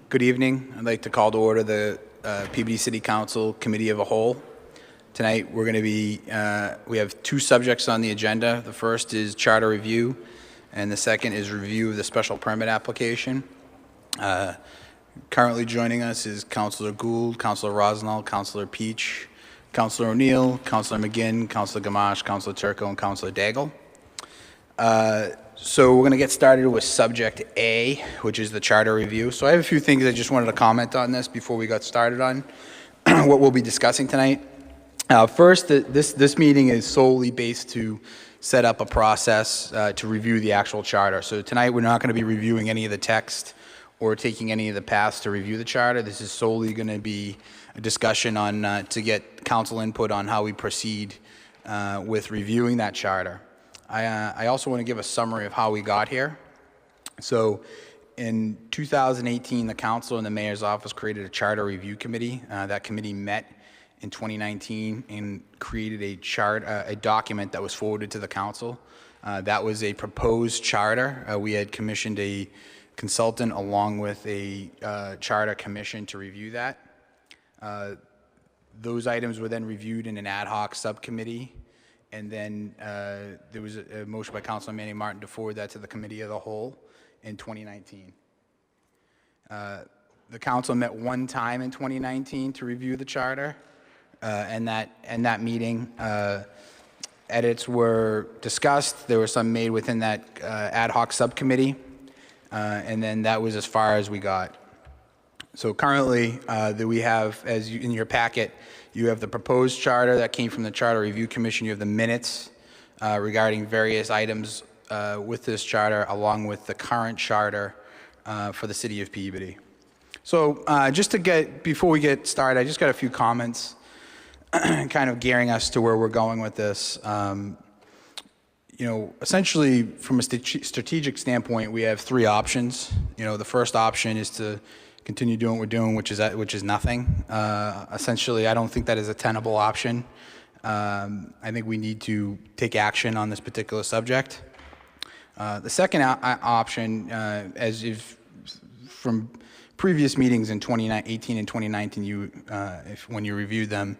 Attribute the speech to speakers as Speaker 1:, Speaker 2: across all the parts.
Speaker 1: Good evening. I'd like to call to order the Peabody City Council Committee of a Whole. Tonight we're going to be, we have two subjects on the agenda. The first is charter review, and the second is review of the special permit application. Currently joining us is Councilor Gould, Councilor Rosnell, Councilor Peach, Councilor O'Neill, Councilor McGinn, Councilor Gamache, Councilor Turco, and Councilor Daigle. So we're going to get started with subject A, which is the charter review. So I have a few things I just wanted to comment on this before we got started on what we'll be discussing tonight. First, this meeting is solely based to set up a process to review the actual charter. So tonight we're not going to be reviewing any of the text or taking any of the paths to review the charter. This is solely going to be a discussion on to get council input on how we proceed with reviewing that charter. I also want to give a summary of how we got here. So in 2018, the council and the mayor's office created a charter review committee. That committee met in 2019 and created a document that was forwarded to the council. That was a proposed charter. We had commissioned a consultant along with a charter commission to review that. Those items were then reviewed in an ad hoc subcommittee. And then there was a motion by Councilor Manny Martin to forward that to the committee of the whole in 2019. The council met one time in 2019 to review the charter, and that meeting edits were discussed. There were some made within that ad hoc subcommittee, and then that was as far as we got. So currently, we have, in your packet, you have the proposed charter that came from the Charter Review Commission. You have the minutes regarding various items with this charter, along with the current charter for the city of Peabody. So before we get started, I just got a few comments kind of gearing us to where we're going with this. Essentially, from a strategic standpoint, we have three options. The first option is to continue doing what we're doing, which is nothing. Essentially, I don't think that is a tenable option. I think we need to take action on this particular subject. The second option, as if from previous meetings in 2018 and 2019, when you reviewed them,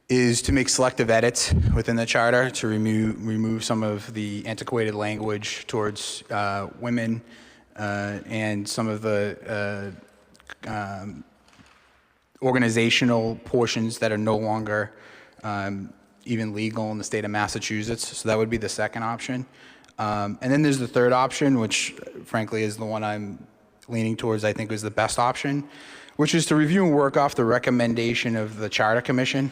Speaker 1: is to make selective edits within the charter to remove some of the antiquated language towards women and some of the organizational portions that are no longer even legal in the state of Massachusetts. So that would be the second option. And then there's the third option, which frankly is the one I'm leaning towards, I think is the best option, which is to review and work off the recommendation of the Charter Commission.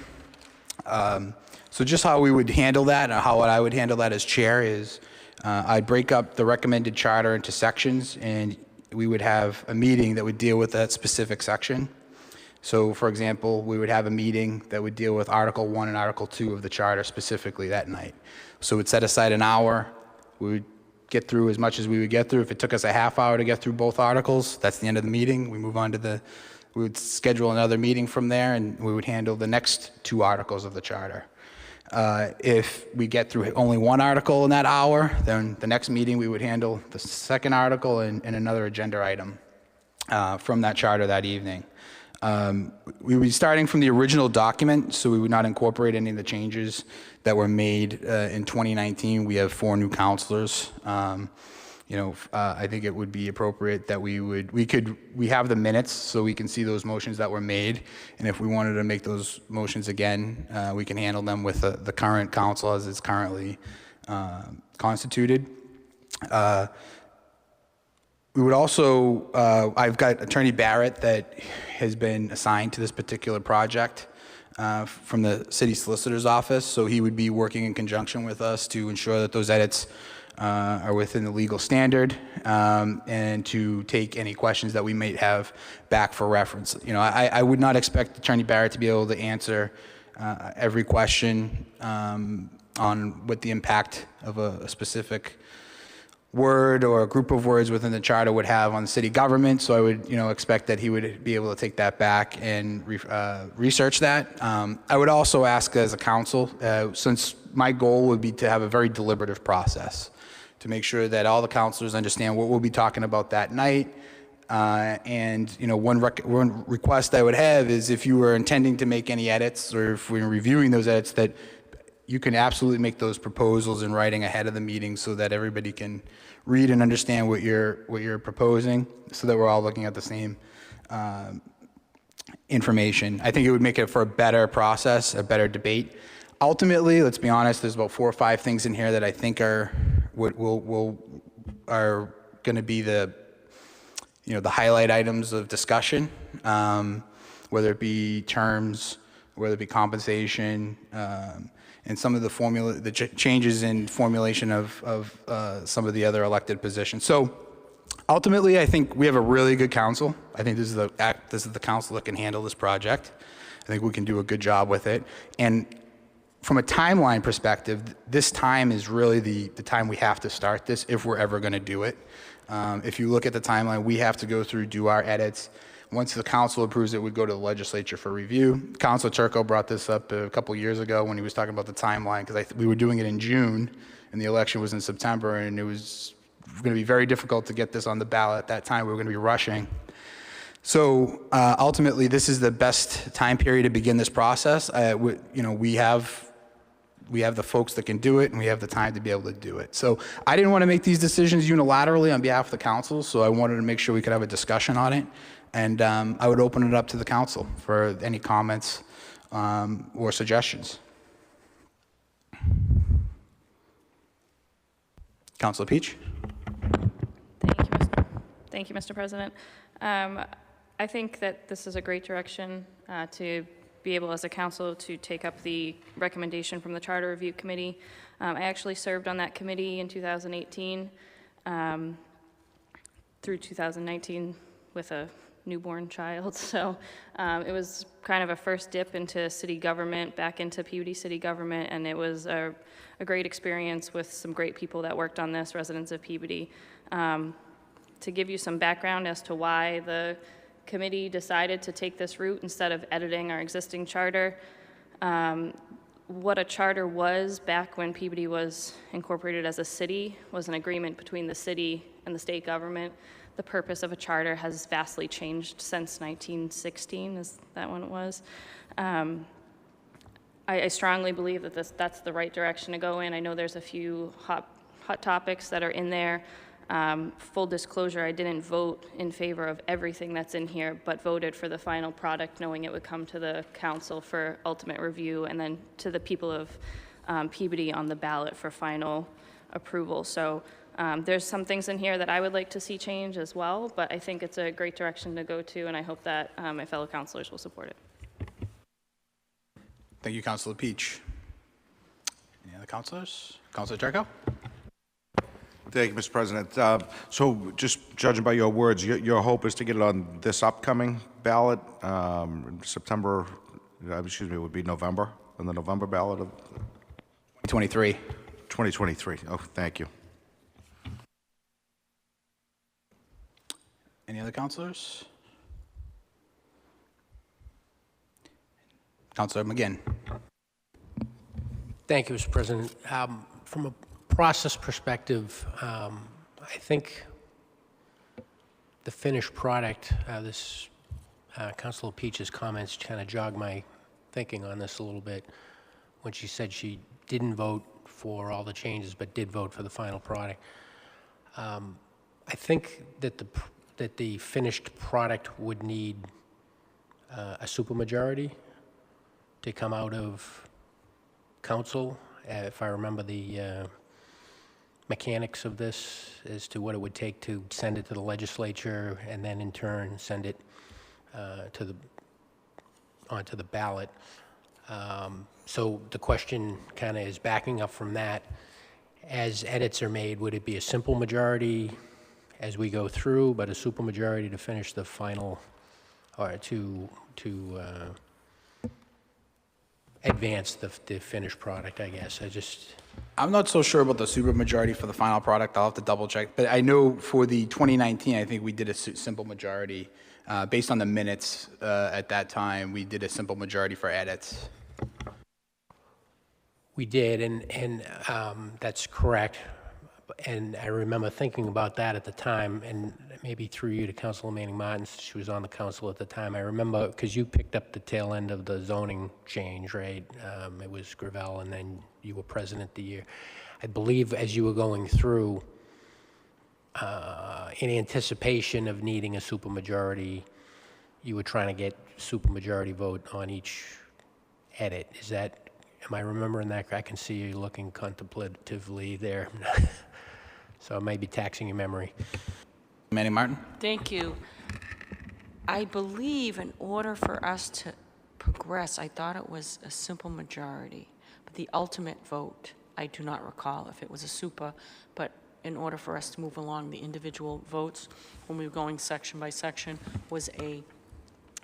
Speaker 1: So just how we would handle that, and how I would handle that as chair is I'd break up the recommended charter into sections, and we would have a meeting that would deal with that specific section. So for example, we would have a meeting that would deal with Article 1 and Article 2 of the charter specifically that night. So we'd set aside an hour. We would get through as much as we would get through. If it took us a half hour to get through both articles, that's the end of the meeting. We move on to we would schedule another meeting from there, and we would handle the next two articles of the charter. If we get through only one article in that hour, then the next meeting we would handle the second article and another agenda item from that charter that evening. We would be starting from the original document, so we would not incorporate any of the changes that were made in 2019. We have 4 new councilors. I think it would be appropriate that we have the minutes so we can see those motions that were made, and if we wanted to make those motions again, we can handle them with the current council as it's currently constituted. We would also, I've got Attorney Barrett that has been assigned to this particular project from the city solicitor's office, so he would be working in conjunction with us to ensure that those edits are within the legal standard, and to take any questions that we might have back for reference. I would not expect Attorney Barrett to be able to answer every question on what the impact of a specific word or a group of words within the charter would have on the city government. So I would, expect that he would be able to take that back and research that. I would also ask as a council, since my goal would be to have a very deliberative process, to make sure that all the councilors understand what we'll be talking about that night, And one request I would have is if you were intending to make any edits, or if we're reviewing those edits, that you can absolutely make those proposals in writing ahead of the meeting so that everybody can read and understand what you're proposing, so that we're all looking at the same information. I think it would make it for a better process, a better debate. Ultimately, let's be honest, there's about 4 or 5 things in here that I think are going to be the highlight items of discussion, whether it be terms, whether it be compensation, and some of the changes in formulation of some of the other elected positions. So ultimately, I think we have a really good council. I think this is the council that can handle this project. I think we can do a good job with it. And from a timeline perspective, this time is really the time we have to start this if we're ever going to do it. If you look at the timeline, we have to go through, do our edits. Once the council approves it, we go to the legislature for review. Councilor Turco brought this up a couple years ago when he was talking about the timeline, because we were doing it in June, and the election was in September, and it was going to be very difficult to get this on the ballot at that time. We were going to be rushing. So ultimately, this is the best time period to begin this process. We have the folks that can do it, and we have the time to be able to do it. So I didn't want to make these decisions unilaterally on behalf of the council, so I wanted to make sure we could have a discussion on it. And I would open it up to the council for any comments or suggestions. Councilor Peach.
Speaker 2: Thank you, Mr. President. I think that this is a great direction to be able as a council to take up the recommendation from the Charter Review Committee. I actually served on that committee in 2018 through 2019 with a newborn child. So it was kind of a first dip into city government, back into Peabody city government, and it was a great experience with some great people that worked on this, residents of Peabody. To give you some background as to why the committee decided to take this route instead of editing our existing charter. What a charter was back when Peabody was incorporated as a city was an agreement between the city and the state government. The purpose of a charter has vastly changed since 1916, is that when it was? I strongly believe that that's the right direction to go in. I know there's a few hot topics that are in there. Full disclosure, I didn't vote in favor of everything that's in here, but voted for the final product, knowing it would come to the council for ultimate review and then to the people of Peabody on the ballot for final approval. So there's some things in here that I would like to see change as well, but I think it's a great direction to go to, and I hope that my fellow councilors will support it.
Speaker 1: Thank you, Councilor Peach. Any other councilors? Councilor Turco?
Speaker 3: Thank you, Mr. President. So just judging by your words, your hope is to get it on this upcoming ballot, September, excuse me, it would be November, on the November ballot of
Speaker 1: 2023.
Speaker 3: 2023. Oh, thank you.
Speaker 1: Any other councilors? Councilor McGinn.
Speaker 4: Thank you, Mr. President. From a process perspective, I think the finished product, Councilor Peach's comments kind of jogged my thinking on this a little bit when she said she didn't vote for all the changes but did vote for the final product. I think that the finished product would need a supermajority to come out of council. If I remember the mechanics of this as to what it would take to send it to the legislature and then in turn send it onto the ballot. So the question kind of is backing up from that. As edits are made, would it be a simple majority as we go through, but a supermajority to finish the final, or to advance the finished product, I guess.
Speaker 1: I'm not so sure about the supermajority for the final product. I'll have to double check. But I know for the 2019, I think we did a simple majority. Based on the minutes at that time, we did a simple majority for edits.
Speaker 4: We did, and that's correct. And I remember thinking about that at the time, and maybe through you to Councilor Manning Martin, since she was on the council at the time. I remember, because you picked up the tail end of the zoning change, right? It was Gravel, and then you were president the year. I believe as you were going through, in anticipation of needing a supermajority, you were trying to get supermajority vote on each edit. Is that, am I remembering that? I can see you looking contemplatively there. So I may be taxing your memory.
Speaker 1: Manning Martin?
Speaker 5: Thank you. I believe in order for us to progress, I thought it was a simple majority. But the ultimate vote, I do not recall if it was a super, but in order for us to move along, the individual votes, when we were going section by section, was a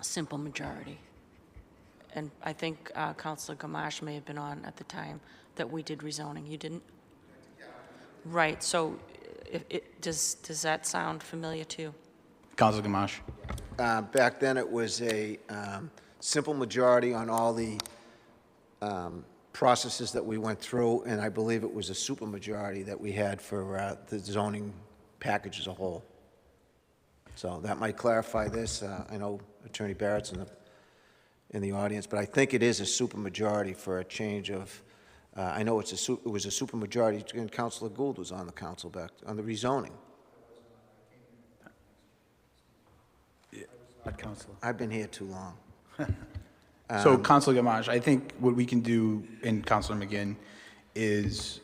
Speaker 5: simple majority. And I think Councilor Gamache may have been on at the time that we did rezoning. You didn't? Right, so does that sound familiar to you?
Speaker 1: Councilor Gamache?
Speaker 6: Back then, it was a simple majority on all the processes that we went through, and I believe it was a supermajority that we had for the zoning package as a whole. So that might clarify this. I know Attorney Barrett's in the audience, but I think it is a supermajority for a change of. I know it was a supermajority, and Councilor Gould was on the council back on the rezoning.
Speaker 1: Not Councilor.
Speaker 6: I've been here too long.
Speaker 1: So, Councilor Gamache, I think what we can do, and Councilor McGinn, is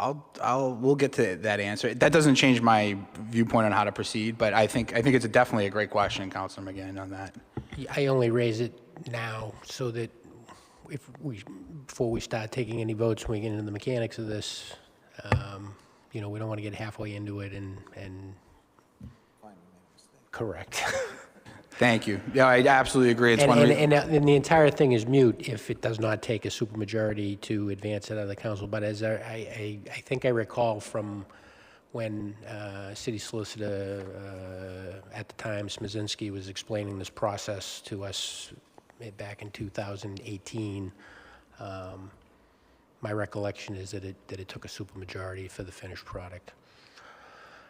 Speaker 1: we'll get to that answer. That doesn't change my viewpoint on how to proceed, but I think it's definitely a great question, Councilor McGinn, on that.
Speaker 4: I only raise it now so that before we start taking any votes, when we get into the mechanics of this, we don't want to get halfway into it and correct.
Speaker 1: Thank you. Yeah, I absolutely agree. It's one
Speaker 4: And the entire thing is moot if it does not take a supermajority to advance it out of the council. But as I think I recall from when City Solicitor at the time, Smazinski, was explaining this process to us back in 2018, my recollection is that it took a supermajority for the finished product.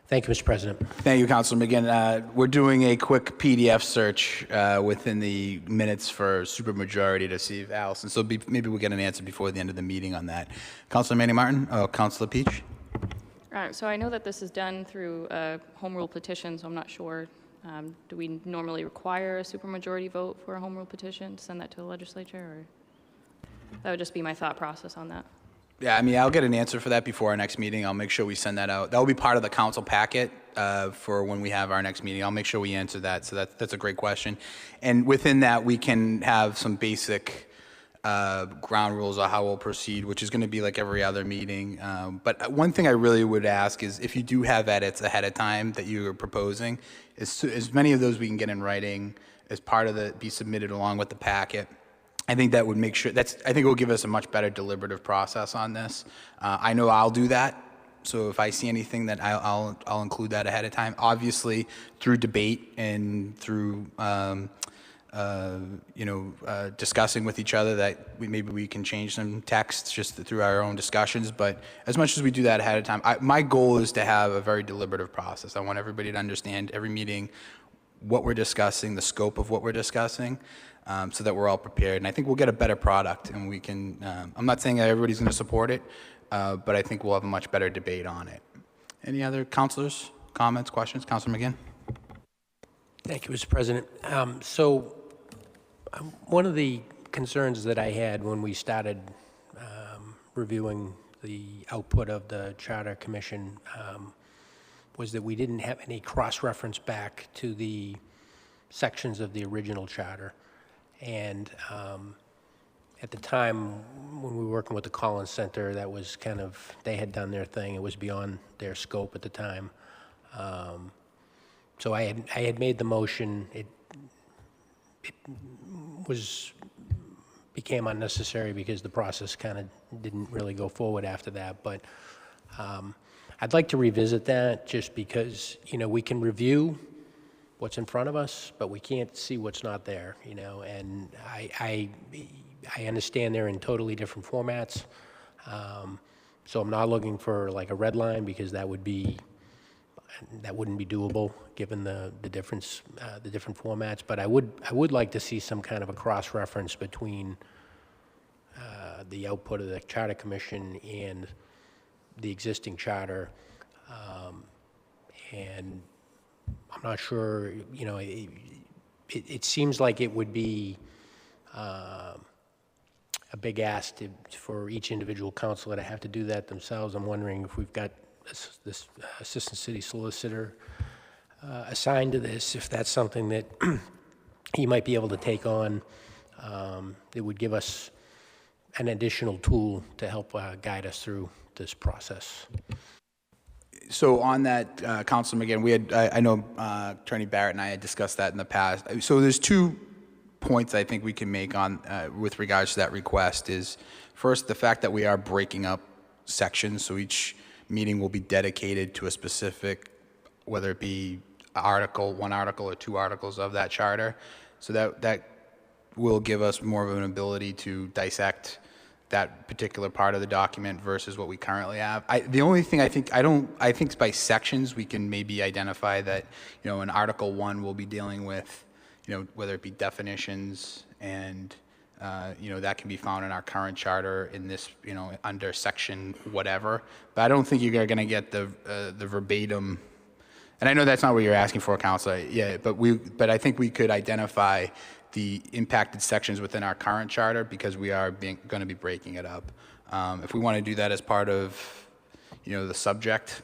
Speaker 4: Thank you, Mr. President.
Speaker 1: Thank you, Councilor McGinn. We're doing a quick PDF search within the minutes for supermajority to see if Allison, so maybe we'll get an answer before the end of the meeting on that. Councilor Manning Martin? Councilor Peach?
Speaker 2: All right, so I know that this is done through a home rule petition, so I'm not sure. Do we normally require a supermajority vote for a home rule petition to send that to the legislature, or that would just be my thought process on that?
Speaker 1: Yeah, I mean, I'll get an answer for that before our next meeting. I'll make sure we send that out. That will be part of the council packet for when we have our next meeting. I'll make sure we answer that. So that's a great question. And within that, we can have some basic ground rules on how we'll proceed, which is going to be like every other meeting. But one thing I really would ask is if you do have edits ahead of time that you are proposing, as many of those we can get in writing as part of be submitted along with the packet. I think that would make sure, I think it will give us a much better deliberative process on this. I know I'll do that, so if I see anything that I'll include that ahead of time. Obviously, through debate and through, discussing with each other that maybe we can change some text just through our own discussions, but as much as we do that ahead of time, my goal is to have a very deliberative process. I want everybody to understand every meeting what we're discussing, the scope of what we're discussing, so that we're all prepared. And I think we'll get a better product, and we can, I'm not saying that everybody's going to support it, but I think we'll have a much better debate on it. Any other councilors, comments, questions? Councilor McGinn?
Speaker 4: Thank you, Mr. President. One of the concerns that I had when we started reviewing the output of the Charter Commission was that we didn't have any cross-reference back to the sections of the original charter. And at the time, when we were working with the Collins Center, that was kind of, they had done their thing. It was beyond their scope at the time. So I had made the motion. It became unnecessary because the process kind of didn't really go forward after that. But I'd like to revisit that just because, we can review what's in front of us, but we can't see what's not there, and I understand they're in totally different formats. So I'm not looking for like a red line because that wouldn't be doable given the difference, the different formats. But I would like to see some kind of a cross-reference between the output of the Charter Commission and the existing charter. And I'm not sure, you know, it seems like it would be a big ask for each individual councilor to have to do that themselves. I'm wondering if we've got this assistant city solicitor assigned to this, if that's something that he might be able to take on. It would give us an additional tool to help guide us through this process.
Speaker 1: So on that, Councilman, again, we had, I know Attorney Barrett and I had discussed that in the past. So there's 2 points I think we can make on with regards to that request is, first, the fact that we are breaking up sections, so each meeting will be dedicated to a specific, whether it be one article or 2 articles of that charter. So that will give us more of an ability to dissect that particular part of the document versus what we currently have. The only thing I think by sections we can maybe identify that, you know, in Article 1 we'll be dealing with, you know, whether it be definitions and, you know, that can be found in our current charter in this, you know, under section whatever. But I don't think you're going to get the verbatim. And I know that's not what you're asking for, Councilor. Yeah, but I think we could identify the impacted sections within our current charter because we are going to be breaking it up. If we want to do that as part of, you know, the subject,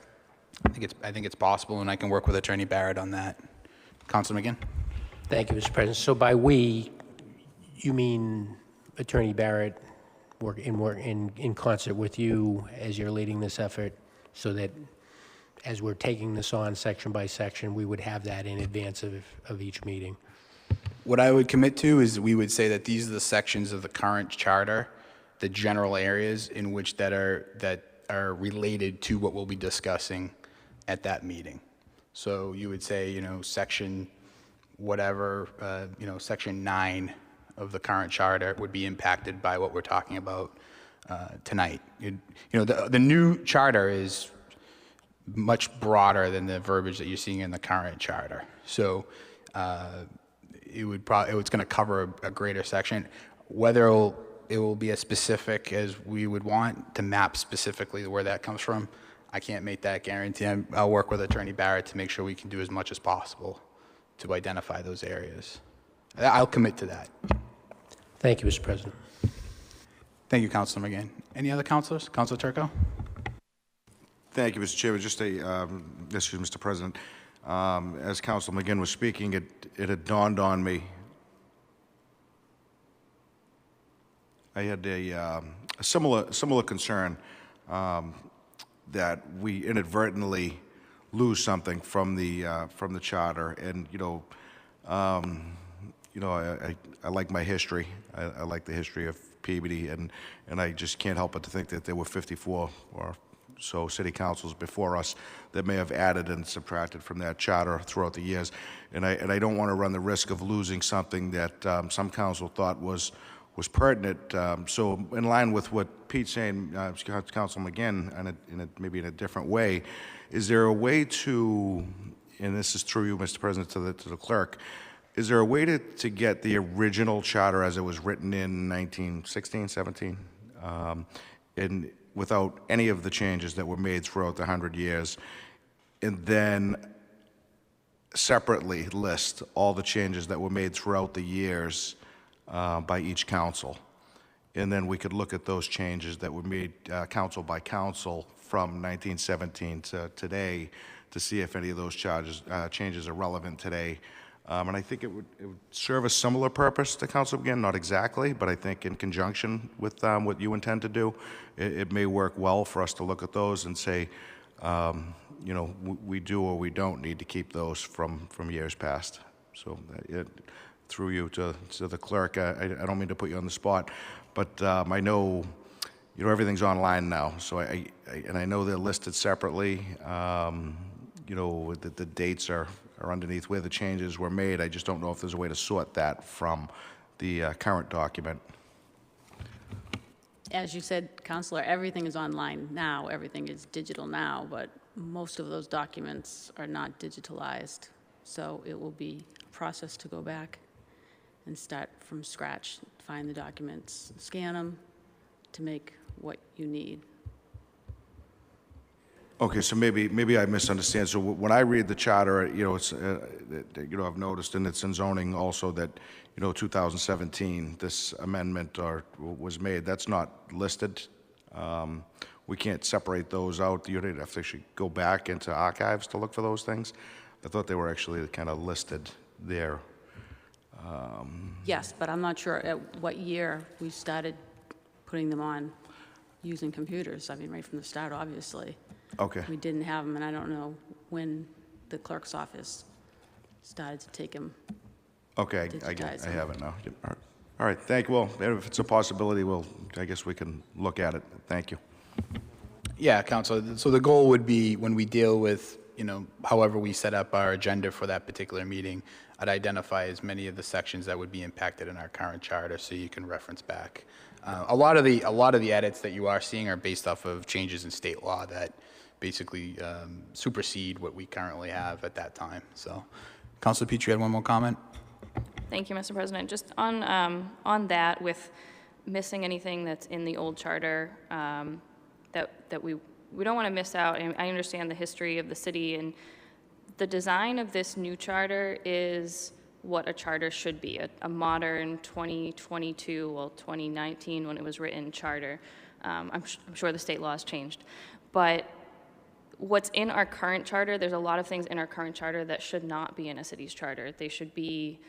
Speaker 1: I think it's possible, and I can work with Attorney Barrett on that. Councilman McGinn?
Speaker 4: Thank you, Mr. President. So by we, you mean Attorney Barrett work in concert with you as you're leading this effort, so that as we're taking this on section by section, we would have that in advance of each meeting?
Speaker 1: What I would commit to is we would say that these are the sections of the current charter, the general areas in which that are related to what we'll be discussing at that meeting. So you would say, you know, section whatever, you know, section 9 of the current charter would be impacted by what we're talking about tonight. You know, the new charter is much broader than the verbiage that you're seeing in the current charter. So it's going to cover a greater section. Whether it will be as specific as we would want to map specifically where that comes from, I can't make that guarantee. I'll work with Attorney Barrett to make sure we can do as much as possible to identify those areas. I'll commit to that.
Speaker 4: Thank you, Mr. President.
Speaker 1: Thank you, Councilor McGinn. Any other councilors? Councilor Turco?
Speaker 3: Thank you, Mr. Chairman. Just excuse me, Mr. President. As Councilor McGinn was speaking, it had dawned on me. I had a similar concern that we inadvertently lose something from the charter, and I like my history. I like the history of Peabody, and I just can't help but to think that there were 54 or so city councils before us that may have added and subtracted from that charter throughout the years, and I don't want to run the risk of losing something that some council thought was pertinent. So in line with what Pete's saying, Councilman McGinn, maybe in a different way, is there a way to, and this is through you, Mr. President, to the clerk, is there a way to get the original charter as it was written in 1916, 17, and without any of the changes that were made throughout the 100 years, and then separately list all the changes that were made throughout the years by each council? And then we could look at those changes that were made council by council from 1917 to today to see if any of those changes are relevant today. And I think it would serve a similar purpose to Council again, not exactly, but I think in conjunction with what you intend to do, it may work well for us to look at those and say, we do or we don't need to keep those from years past. So through you to the clerk, I don't mean to put you on the spot, but I know, everything's online now, so I know they're listed separately. The dates are underneath where the changes were made. I just don't know if there's a way to sort that from the current document.
Speaker 7: As you said, Counselor, everything is online now, everything is digital now, but most of those documents are not digitalized. So it will be a process to go back and start from scratch, find the documents, scan them to make what you need.
Speaker 3: Okay, so maybe I misunderstand. So when I read the charter, it's, I've noticed, and it's in zoning also that, 2017, this amendment was made. That's not listed. We can't separate those out. You'd have to actually go back into archives to look for those things. I thought they were actually kind of listed there.
Speaker 7: Yes, but I'm not sure at what year we started putting them on using computers. I mean, right from the start, obviously.
Speaker 3: Okay.
Speaker 7: We didn't have them, and I don't know when the clerk's office started to take them.
Speaker 3: Okay,
Speaker 7: Digitize
Speaker 3: I
Speaker 7: them.
Speaker 3: have it now. Yep, all right, thank you. Well, if it's a possibility, I guess we can look at it. Thank you.
Speaker 1: Yeah, Council. So the goal would be when we deal with, however we set up our agenda for that particular meeting, I'd identify as many of the sections that would be impacted in our current charter so you can reference back. A lot of the edits that you are seeing are based off of changes in state law that basically supersede what we currently have at that time. So, Councilor Peach, you had one more comment?
Speaker 2: Thank you, Mr. President. Just on that, with missing anything that's in the old charter, that we don't want to miss out. And I understand the history of the city, and the design of this new charter is what a charter should be, a modern 2022, well, 2019 when it was written charter. I'm sure the state law has changed. But what's in our current charter, there's a lot of things in our current charter that should not be in a city's charter. They should be,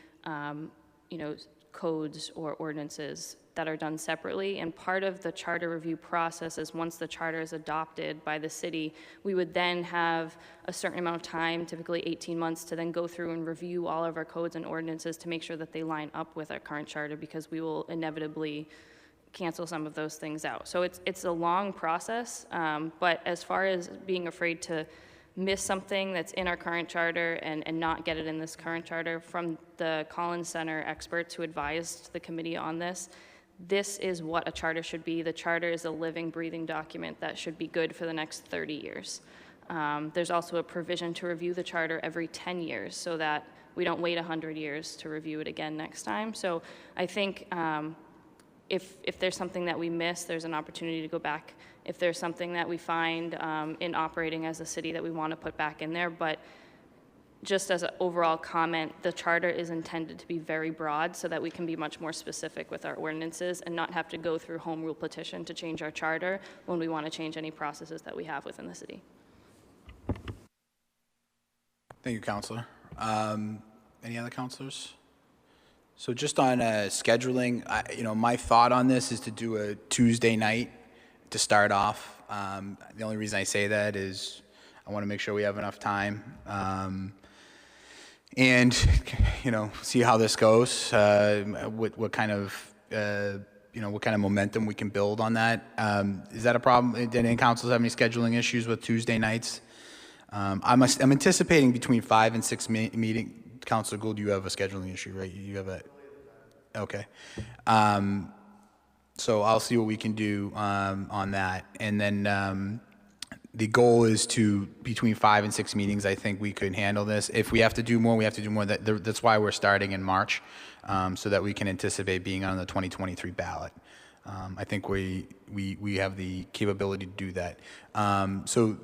Speaker 2: codes or ordinances that are done separately. And part of the charter review process is once the charter is adopted by the city, we would then have a certain amount of time, typically 18 months, to then go through and review all of our codes and ordinances to make sure that they line up with our current charter, because we will inevitably cancel some of those things out. So it's a long process, but as far as being afraid to miss something that's in our current charter and not get it in this current charter, from the Collins Center experts who advised the committee on this is what a charter should be. The charter is a living, breathing document that should be good for the next 30 years. There's also a provision to review the charter every 10 years so that we don't wait 100 years to review it again next time. So I think if there's something that we miss, there's an opportunity to go back. If there's something that we find in operating as a city that we want to put back in there. But just as an overall comment, the charter is intended to be very broad so that we can be much more specific with our ordinances and not have to go through home rule petition to change our charter when we want to change any processes that we have within the city.
Speaker 1: Thank you, Councilor. Any other councilors? So just on scheduling, my thought on this is to do a Tuesday night to start off. The only reason I say that is I want to make sure we have enough time and, see how this goes, what kind of, what kind of momentum we can build on that. Is that a problem? Did any councils have any scheduling issues with Tuesday nights? I'm anticipating between 5 and 6 meeting. Councilor Gould, you have a scheduling issue, right? You have a, okay. So I'll see what we can do on that. And then the goal is to, between 5 and 6 meetings, I think we could handle this. If we have to do more, we have to do more. That's why we're starting in March, so that we can anticipate being on the 2023 ballot. I think we have the capability to do that. So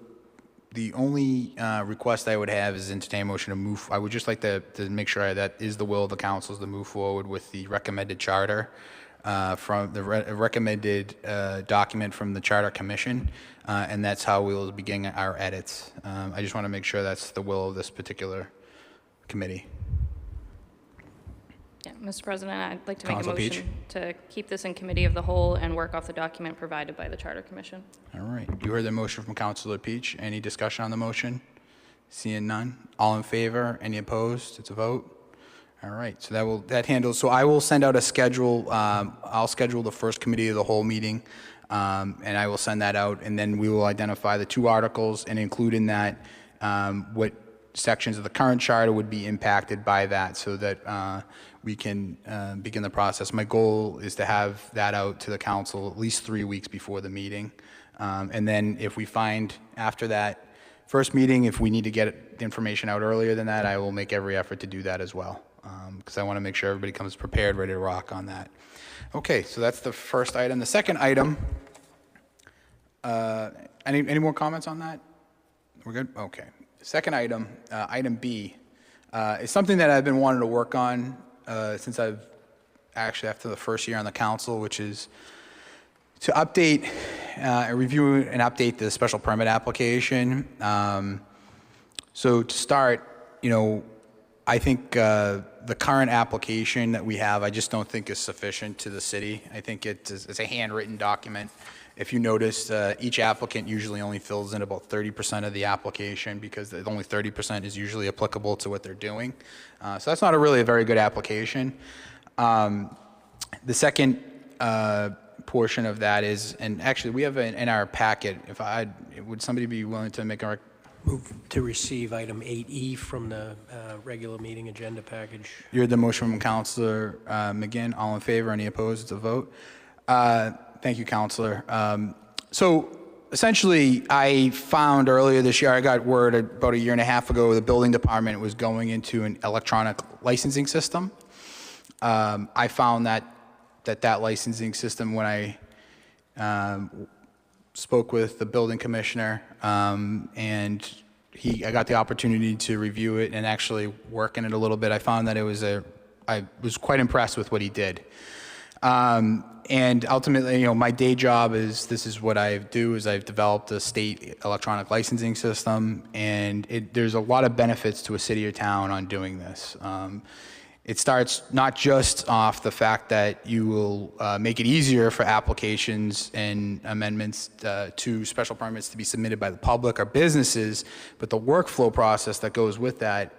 Speaker 1: the only request I would have is entertain a motion to move. I would just like to make sure that is the will of the councils to move forward with the recommended charter from the recommended document from the Charter Commission, and that's how we will begin our edits. I just want to make sure that's the will of this particular committee.
Speaker 2: Yeah, Mr. President, I'd like to make
Speaker 1: Councilor
Speaker 2: a motion to keep this in committee of the whole and work off the document provided by the Charter Commission.
Speaker 1: All right. You heard the motion from Councilor Peach. Any discussion on the motion? Seeing none. All in favor? Any opposed? It's a vote. All right. So that handles. So I will send out a schedule. I'll schedule the first committee of the whole meeting, and I will send that out. And then we will identify the 2 articles and include in that what sections of the current charter would be impacted by that so that we can begin the process. My goal is to have that out to the council at least 3 weeks before the meeting. And then if we find after that first meeting, if we need to get the information out earlier than that, I will make every effort to do that as well, because I want to make sure everybody comes prepared, ready to rock on that. Okay, so that's the first item. The second item, any more comments on that? We're good? Okay. Second item, item B, is something that I've been wanting to work on since I've actually after the first year on the council, which is to update, review and update the special permit application. So to start, I think the current application that we have, I just don't think is sufficient to the city. I think it's a handwritten document. If you notice, each applicant usually only fills in about 30% of the application because only 30% is usually applicable to what they're doing. So that's not really a very good application. The second portion of that is, and actually we have in our packet, would somebody be willing to make a
Speaker 4: Move to receive item 8E from the regular meeting agenda package.
Speaker 1: You heard the motion from Councilor McGinn. All in favor? Any opposed? It's a vote. Thank you, Councilor. So essentially, I found earlier this year, I got word about a year and a half ago, the building department was going into an electronic licensing system. I found that licensing system when I spoke with the building commissioner, and I got the opportunity to review it and actually work in it a little bit. I found that I was quite impressed with what he did. And ultimately, my day job this is what I do, is I've developed a state electronic licensing system, and there's a lot of benefits to a city or town on doing this. It starts not just off the fact that you will make it easier for applications and amendments to special permits to be submitted by the public or businesses, but the workflow process that goes with that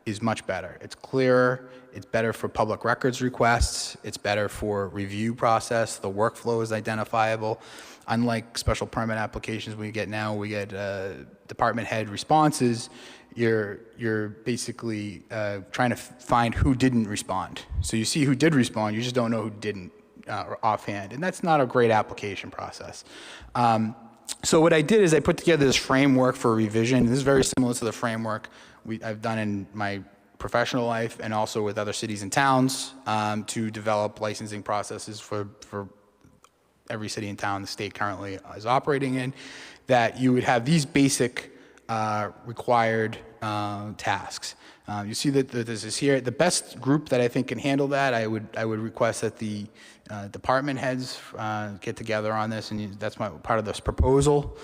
Speaker 1: is much better. It's clearer, it's better for public records requests, it's better for review process, the workflow is identifiable. Unlike special permit applications we get now, we get department head responses, you're basically trying to find who didn't respond. So you see who did respond, you just don't know who didn't offhand, and that's not a great application process. So what I did is I put together this framework for revision. This is very similar to the framework I've done in my professional life and also with other cities and towns to develop licensing processes for every city and town the state currently is operating in, that you would have these basic required tasks. You see that this is here. The best group that I think can handle that, I would request that the department heads get together on this, and that's part of this proposal.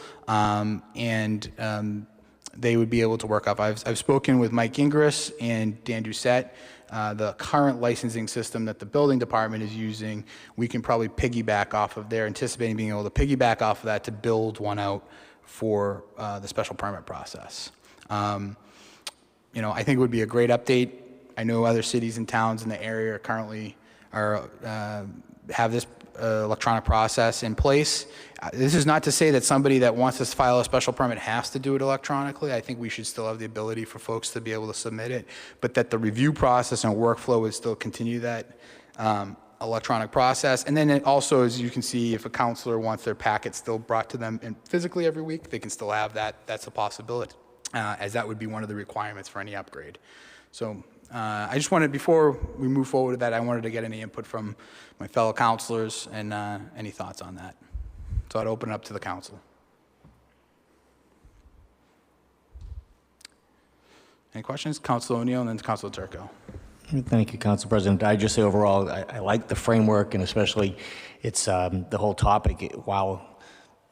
Speaker 1: They would be able to work off. I've spoken with Mike Ingris and Dan Doucette. The current licensing system that the building department is using, we can probably piggyback off of. They're anticipating being able to piggyback off of that to build one out for the special permit process. I think it would be a great update. I know other cities and towns in the area currently have this electronic process in place. This is not to say that somebody that wants to file a special permit has to do it electronically. I think we should still have the ability for folks to be able to submit it, but that the review process and workflow would still continue that electronic process. And then it also, as you can see, if a counselor wants their packet still brought to them physically every week, they can still have that. That's a possibility, as that would be one of the requirements for any upgrade. So I just wanted, before we move forward with that, I wanted to get any input from my fellow counselors and any thoughts on that. So I'd open it up to the council. Any questions? Councilor O'Neill and then Councilor Turco.
Speaker 8: Thank you, Council President. I just say overall, I like the framework, and especially it's the whole topic. While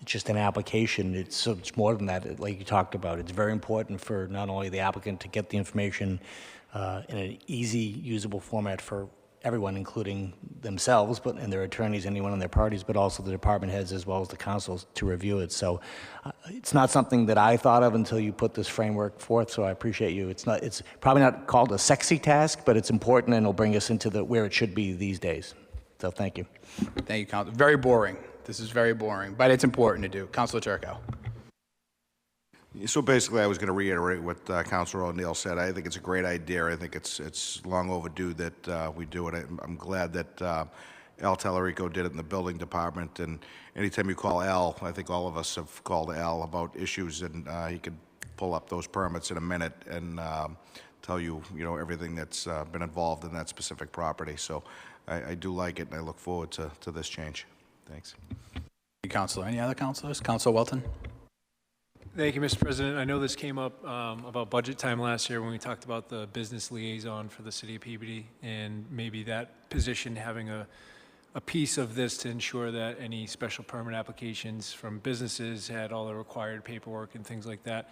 Speaker 8: it's just an application, it's so much more than that. Like you talked about, it's very important for not only the applicant to get the information in an easy, usable format for everyone, including themselves, and their attorneys, anyone on their parties, but also the department heads as well as the councils to review it. So it's not something that I thought of until you put this framework forth, so I appreciate you. It's probably not called a sexy task, but it's important, and it'll bring us into where it should be these days. So thank you.
Speaker 1: Thank you, Councilor. Very boring. This is very boring, but it's important to do. Councilor Turco.
Speaker 3: So basically, I was going to reiterate what Councilor O'Neill said. I think it's a great idea. I think it's long overdue that we do it. I'm glad that Al Tallarico did it in the building department. And anytime you call Al, I think all of us have called Al about issues, and he could pull up those permits in a minute and tell you, everything that's been involved in that specific property. So I do like it, and I look forward to this change. Thanks.
Speaker 1: Thank you, Councilor. Any other councilors? Councilor Welton?
Speaker 9: Thank you, Mr. President. I know this came up about budget time last year when we talked about the business liaison for the city of Peabody, and maybe that position having a piece of this to ensure that any special permit applications from businesses had all the required paperwork and things like that.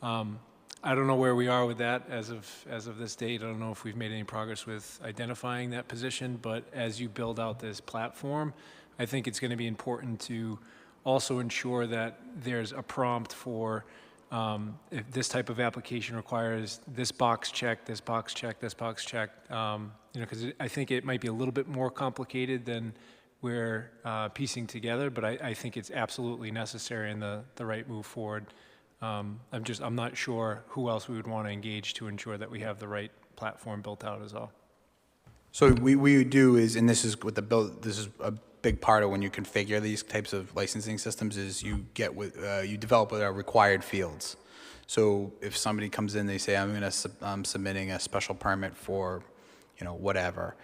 Speaker 9: I don't know where we are with that as of this date. I don't know if we've made any progress with identifying that position, but as you build out this platform, I think it's going to be important to also ensure that there's a prompt for if this type of application requires this box check, this box check, this box check, because I think it might be a little bit more complicated than we're piecing together, but I think it's absolutely necessary and the right move forward. I'm not sure who else we would want to engage to ensure that we have the right platform built out as well.
Speaker 1: So we do is, and this is with the build, this is a big part of when you configure these types of licensing systems, is you get with you develop with our required fields. So if somebody comes in, they say, I'm submitting a special permit for, whatever.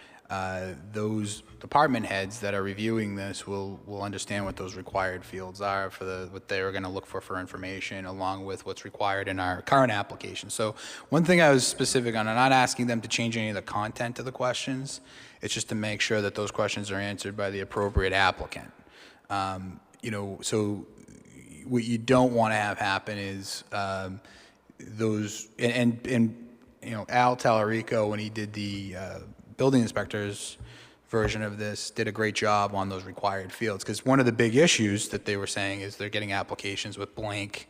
Speaker 1: Those department heads that are reviewing this will understand what those required fields are for what they're going to look for information, along with what's required in our current application. So one thing I was specific on, I'm not asking them to change any of the content of the questions. It's just to make sure that those questions are answered by the appropriate applicant. So what you don't want to have happen is those Al Tallarico, when he did the building inspector's version of this, did a great job on those required fields, because one of the big issues that they were saying is they're getting applications with blank,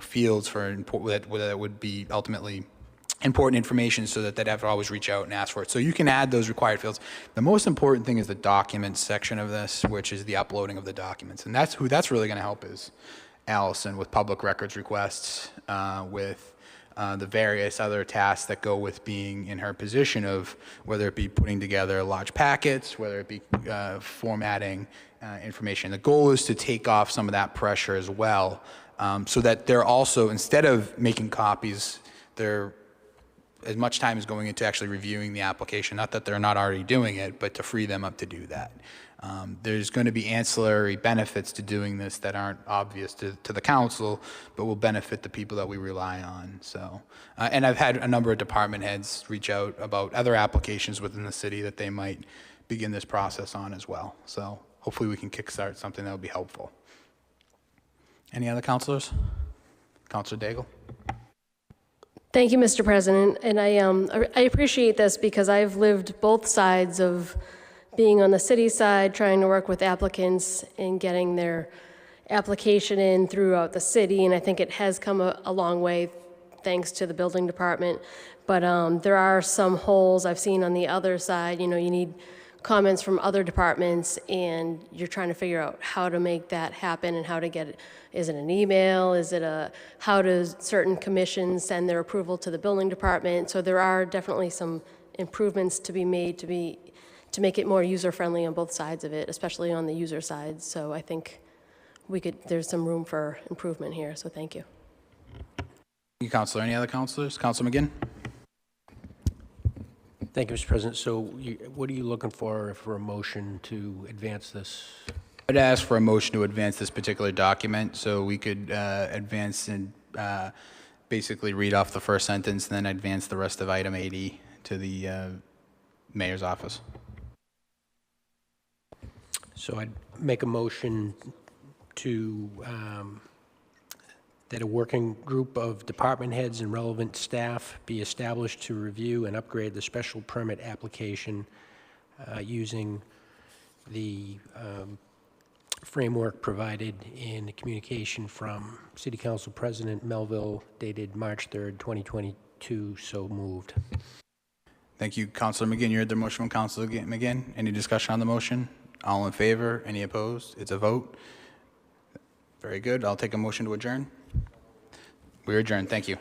Speaker 1: fields for that would be ultimately important information, so that they'd have to always reach out and ask for it. So you can add those required fields. The most important thing is the documents section of this, which is the uploading of the documents, and that's really going to help is Allison with public records requests, with the various other tasks that go with being in her position of whether it be putting together large packets, whether it be formatting information. The goal is to take off some of that pressure as well, so that they're also, instead of making copies, they're as much time is going into actually reviewing the application. Not that they're not already doing it, but to free them up to do that. There's going to be ancillary benefits to doing this that aren't obvious to the council, but will benefit the people that we rely on. So, and I've had a number of department heads reach out about other applications within the city that they might begin this process on as well. So hopefully we can kickstart something that will be helpful. Any other councilors? Councilor Daigle?
Speaker 10: Thank you, Mr. President. And I appreciate this because I've lived both sides of being on the city side, trying to work with applicants and getting their application in throughout the city. And I think it has come a long way thanks to the building department. But there are some holes I've seen on the other side. You need comments from other departments, and you're trying to figure out how to make that happen and how to get it. Is it an email? Is it how does certain commissions send their approval to the building department? So there are definitely some improvements to be made to make it more user-friendly on both sides of it, especially on the user side. So I think there's some room for improvement here, so thank you.
Speaker 1: Thank you, Councilor. Any other councilors? Councilor McGinn?
Speaker 4: Thank you, Mr. President. So what are you looking for a motion to advance this?
Speaker 1: I'd ask for a motion to advance this particular document, so we could advance and basically read off the first sentence, and then advance the rest of item 80 to the mayor's office.
Speaker 4: So I'd make a motion to that a working group of department heads and relevant staff be established to review and upgrade the special permit application using the framework provided in the communication from City Council President Melville dated March 3rd, 2022. So moved.
Speaker 1: Thank you, Councilor McGinn. You heard the motion from Councilor McGinn. Any discussion on the motion? All in favor? Any opposed? It's a vote. Very good. I'll take a motion to adjourn. We're adjourned. Thank you.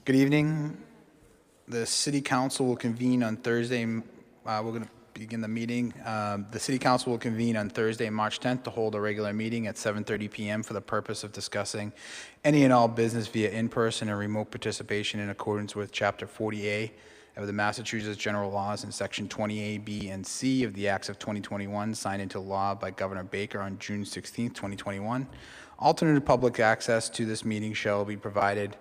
Speaker 1: Good evening. The City Council will convene on Thursday. We're going to begin the meeting. The City Council will convene on Thursday, March 10th, to hold a regular meeting at 7:30 p.m. for the purpose of discussing any and all business via in-person and remote participation in accordance with Chapter 40A of the Massachusetts General Laws and Section 20A, B, and C of the Acts of 2021, signed into law by Governor Baker on June 16th, 2021. Alternative public access to this meeting shall be provided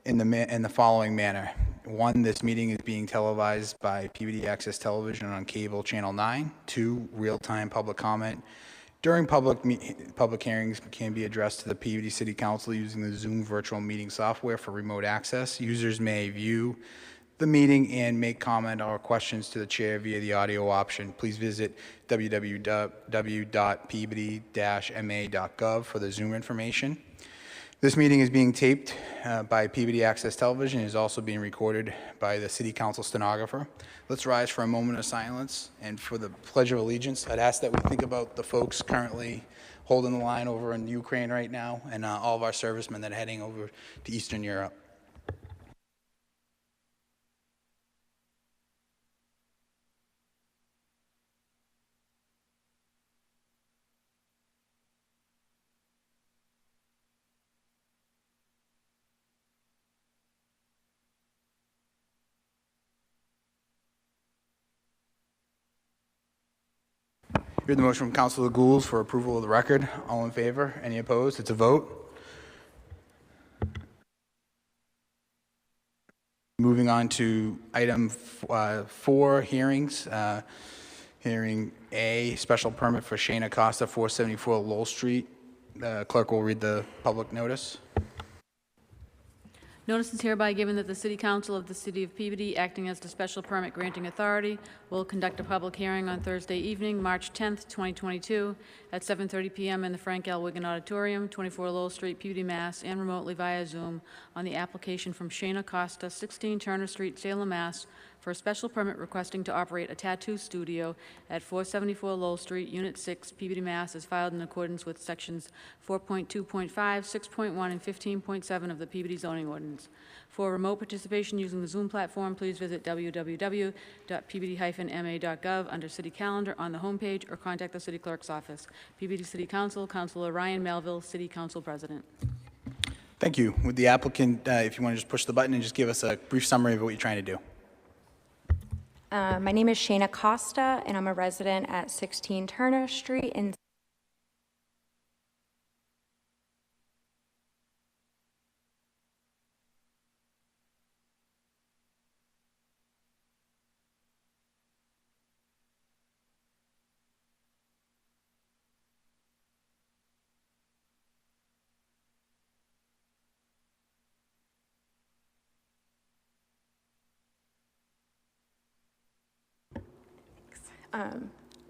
Speaker 1: in the following manner. One, this meeting is being televised by Peabody Access Television on cable channel 9. Two, real-time public comment during public hearings can be addressed to the Peabody City Council using the Zoom virtual meeting software for remote access. Users may view the meeting and make comment or questions to the chair via the audio option. Please visit www.peabody-ma.gov for the Zoom information. This meeting is being taped by Peabody Access Television and is also being recorded by the City Council stenographer. Let's rise for a moment of silence, and for the Pledge of Allegiance, I'd ask that we think about the folks currently holding the line over in Ukraine right now, and all of our servicemen that are heading over to Eastern Europe. Heard the motion from Councilor Gould for approval of the record. All in favor? Any opposed? It's a vote. Moving on to item 4, hearings. Hearing A, special permit for Shane Acosta, 474 Lowell Street. Clerk will read the public notice.
Speaker 7: Notice is hereby given that the City Council of the City of Peabody, acting as the special permit granting authority, will conduct a public hearing on Thursday evening, March 10th, 2022, at 7:30 p.m. in the Frank L. Wigan Auditorium, 24 Lowell Street, Peabody, Mass., and remotely via Zoom on the application from Shane Acosta, 16 Turner Street, Salem, Mass., for a special permit requesting to operate a tattoo studio at 474 Lowell Street, Unit 6, Peabody, Mass., as filed in accordance with Sections 4.2.5, 6.1, and 15.7 of the Peabody zoning ordinance. For remote participation using the Zoom platform, please visit www.peabody-ma.gov under City Calendar on the homepage, or contact the City Clerk's office. Peabody City Council, Councilor Ryan Melville, City Council President.
Speaker 1: Thank you. Would the applicant, if you want to just push the button and just give us a brief summary of what you're trying to do.
Speaker 11: My name is Shana Costa, and I'm a resident at 16 Turner Street in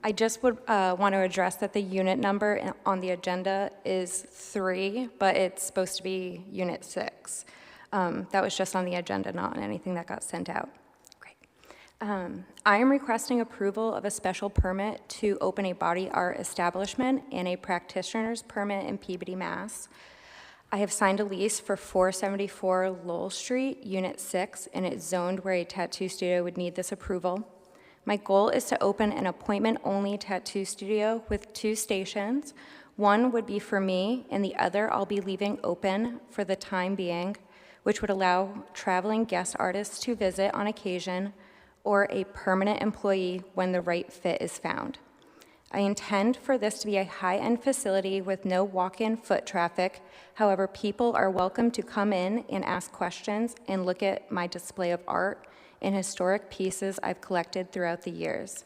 Speaker 11: I just would want to address that the unit number on the agenda is 3, but it's supposed to be Unit 6. That was just on the agenda, not on anything that got sent out. Great. I am requesting approval of a special permit to open a body art establishment and a practitioner's permit in Peabody, Mass. I have signed a lease for 474 Lowell Street, Unit 6, and it's zoned where a tattoo studio would need this approval. My goal is to open an appointment-only tattoo studio with 2 stations. One would be for me, and the other I'll be leaving open for the time being, which would allow traveling guest artists to visit on occasion or a permanent employee when the right fit is found. I intend for this to be a high-end facility with no walk-in foot traffic. However, people are welcome to come in and ask questions and look at my display of art and historic pieces I've collected throughout the years.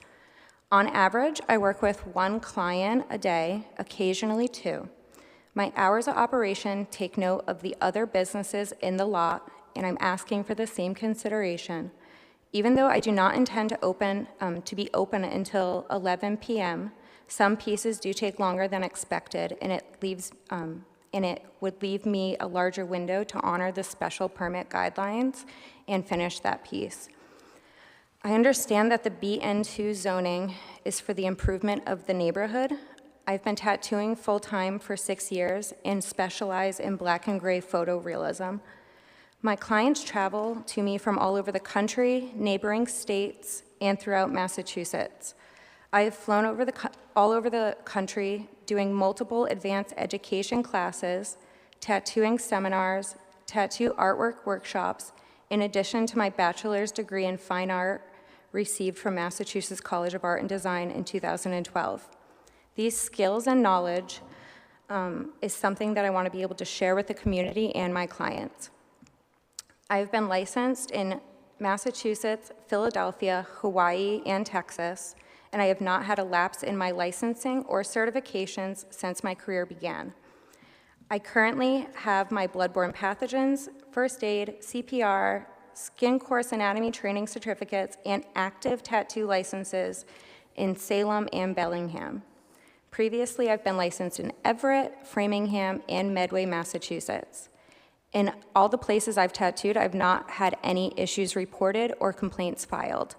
Speaker 11: On average, I work with 1 client a day, occasionally 2. My hours of operation take note of the other businesses in the lot, and I'm asking for the same consideration. Even though I do not intend to be open until 11 p.m., some pieces do take longer than expected, and it would leave me a larger window to honor the special permit guidelines and finish that piece. I understand that the BN2 zoning is for the improvement of the neighborhood. I've been tattooing full-time for 6 years and specialize in black and gray photorealism. My clients travel to me from all over the country, neighboring states, and throughout Massachusetts. I have flown all over the country doing multiple advanced education classes, tattooing seminars, tattoo artwork workshops, in addition to my bachelor's degree in fine art received from Massachusetts College of Art and Design in 2012. These skills and knowledge is something that I want to be able to share with the community and my clients. I've been licensed in Massachusetts, Philadelphia, Hawaii, and Texas, and I have not had a lapse in my licensing or certifications since my career began. I currently have my bloodborne pathogens, first aid, CPR, skin course anatomy training certificates, and active tattoo licenses in Salem and Bellingham. Previously, I've been licensed in Everett, Framingham, and Medway, Massachusetts. In all the places I've tattooed, I've not had any issues reported or complaints filed.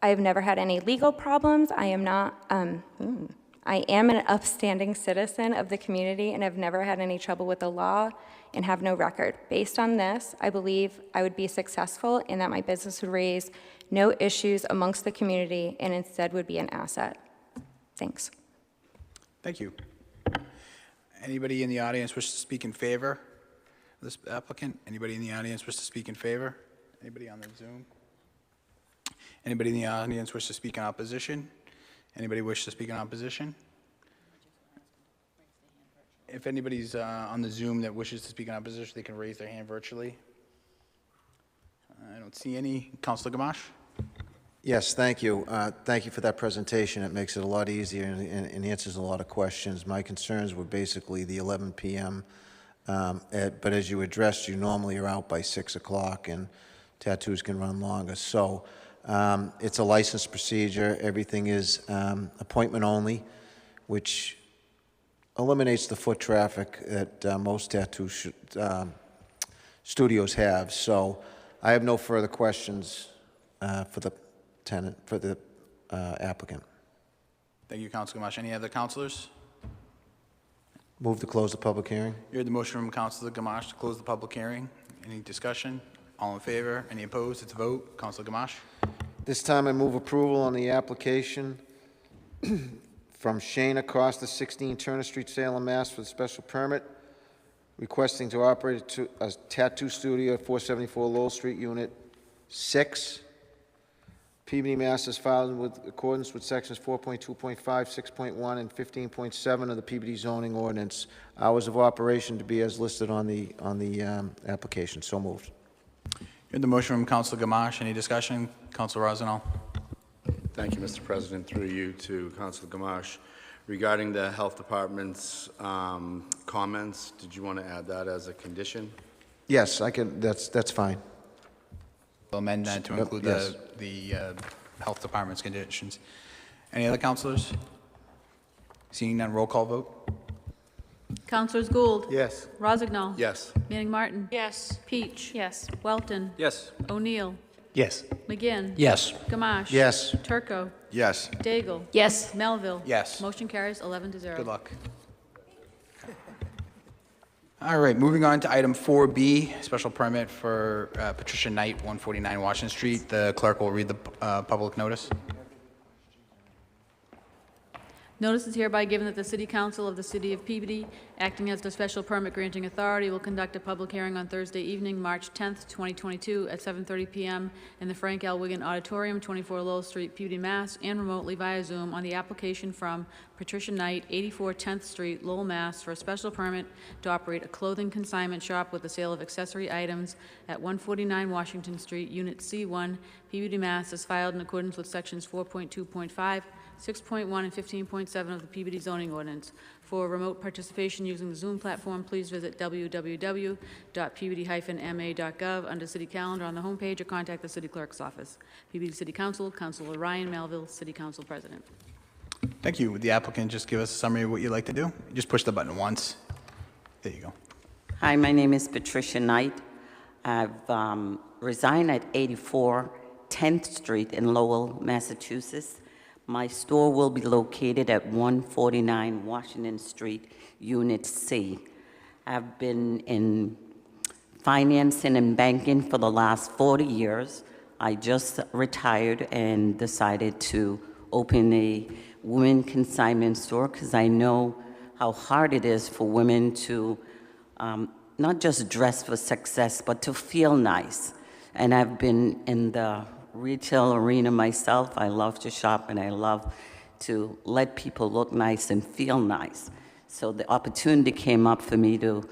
Speaker 11: I have never had any legal problems. I am an upstanding citizen of the community and have never had any trouble with the law and have no record. Based on this, I believe I would be successful in that my business would raise no issues amongst the community and instead would be an asset. Thanks.
Speaker 1: Thank you. Anybody in the audience wish to speak in favor of this applicant? Anybody in the audience wish to speak in favor? Anybody on the Zoom? Anybody in the audience wish to speak in opposition? Anybody wish to speak in opposition? If anybody's on the Zoom that wishes to speak in opposition, they can raise their hand virtually. I don't see any. Councilor Gamache?
Speaker 6: Yes, thank you. Thank you for that presentation. It makes it a lot easier and answers a lot of questions. My concerns were basically the 11 p.m., but as you addressed, you normally are out by 6 o'clock, and tattoos can run longer. So it's a licensed procedure. Everything is appointment only, which eliminates the foot traffic that most tattoo studios have. So I have no further questions for the applicant.
Speaker 1: Thank you, Councilor Gamache. Any other councilors?
Speaker 6: Move to close the public hearing.
Speaker 1: You heard the motion from Councilor Gamache to close the public hearing. Any discussion? All in favor? Any opposed? It's a vote. Councilor Gamache?
Speaker 6: This time I move approval on the application from Shane Acosta, 16 Turner Street, Salem, Mass. for the special permit, requesting to operate a tattoo studio at 474 Lowell Street, Unit 6. Peabody, Mass. is filed in accordance with sections 4.2.5, 6.1, and 15.7 of the Peabody zoning ordinance. Hours of operation to be as listed on the application. So moved.
Speaker 1: You heard the motion from Councilor Gamache. Any discussion? Councilor Rosenau?
Speaker 12: Thank you, Mr. President. Through you to Councilor Gamache. Regarding the Health Department's comments, did you want to add that as a condition?
Speaker 6: Yes, I can. That's fine.
Speaker 1: We'll amend that to include
Speaker 6: Yes.
Speaker 1: the Health Department's conditions. Any other councilors? Seeing none, roll call vote.
Speaker 7: Councilors Gould.
Speaker 12: Yes.
Speaker 7: Rozignol.
Speaker 12: Yes.
Speaker 7: Manning Martin.
Speaker 5: Yes.
Speaker 7: Peach.
Speaker 2: Yes.
Speaker 7: Welton.
Speaker 9: Yes.
Speaker 7: O'Neill.
Speaker 8: Yes.
Speaker 7: McGinn.
Speaker 4: Yes.
Speaker 7: Gamache.
Speaker 6: Yes.
Speaker 7: Turco.
Speaker 3: Yes.
Speaker 7: Daigle.
Speaker 10: Yes.
Speaker 7: Melville.
Speaker 1: Yes.
Speaker 7: Motion carries 11-0.
Speaker 1: Good luck. All right, moving on to item 4B, special permit for Patricia Knight, 149 Washington Street. The clerk will read the public notice.
Speaker 7: Notice is hereby given that the City Council of the City of Peabody, acting as the special permit granting authority, will conduct a public hearing on Thursday evening, March 10th, 2022, at 7:30 p.m. in the Frank L. Wigan Auditorium, 24 Lowell Street, Peabody, Mass., and remotely via Zoom on the application from Patricia Knight, 84 10th Street, Lowell, Mass., for a special permit to operate a clothing consignment shop with the sale of accessory items at 149 Washington Street, Unit C1, Peabody, Mass., as filed in accordance with Sections 4.2.5, 6.1 and 15.7 of the Peabody zoning ordinance. For remote participation using the Zoom platform, please visit www.peabody-ma.gov under City Calendar on the homepage or contact the City Clerk's office. Peabody City Council, Councilor Ryan Melville, City Council President.
Speaker 1: Thank you. Would the applicant just give us a summary of what you'd like to do? Just push the button once. There you go.
Speaker 13: Hi, my name is Patricia Knight. I've resigned at 84 10th Street in Lowell, Massachusetts. My store will be located at 149 Washington Street, Unit C. I've been in financing and banking for the last 40 years. I just retired and decided to open a women consignment store because I know how hard it is for women to not just dress for success, but to feel nice. And I've been in the retail arena myself. I love to shop and I love to let people look nice and feel nice. So the opportunity came up for me to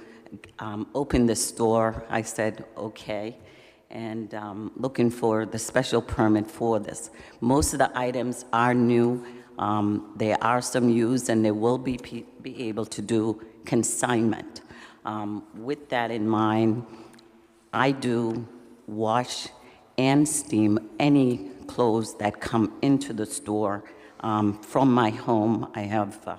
Speaker 13: open the store. I said, okay, and looking for the special permit for this. Most of the items are new. There are some used, and they will be able to do consignment. With that in mind, I do wash and steam any clothes that come into the store from my home. I have, the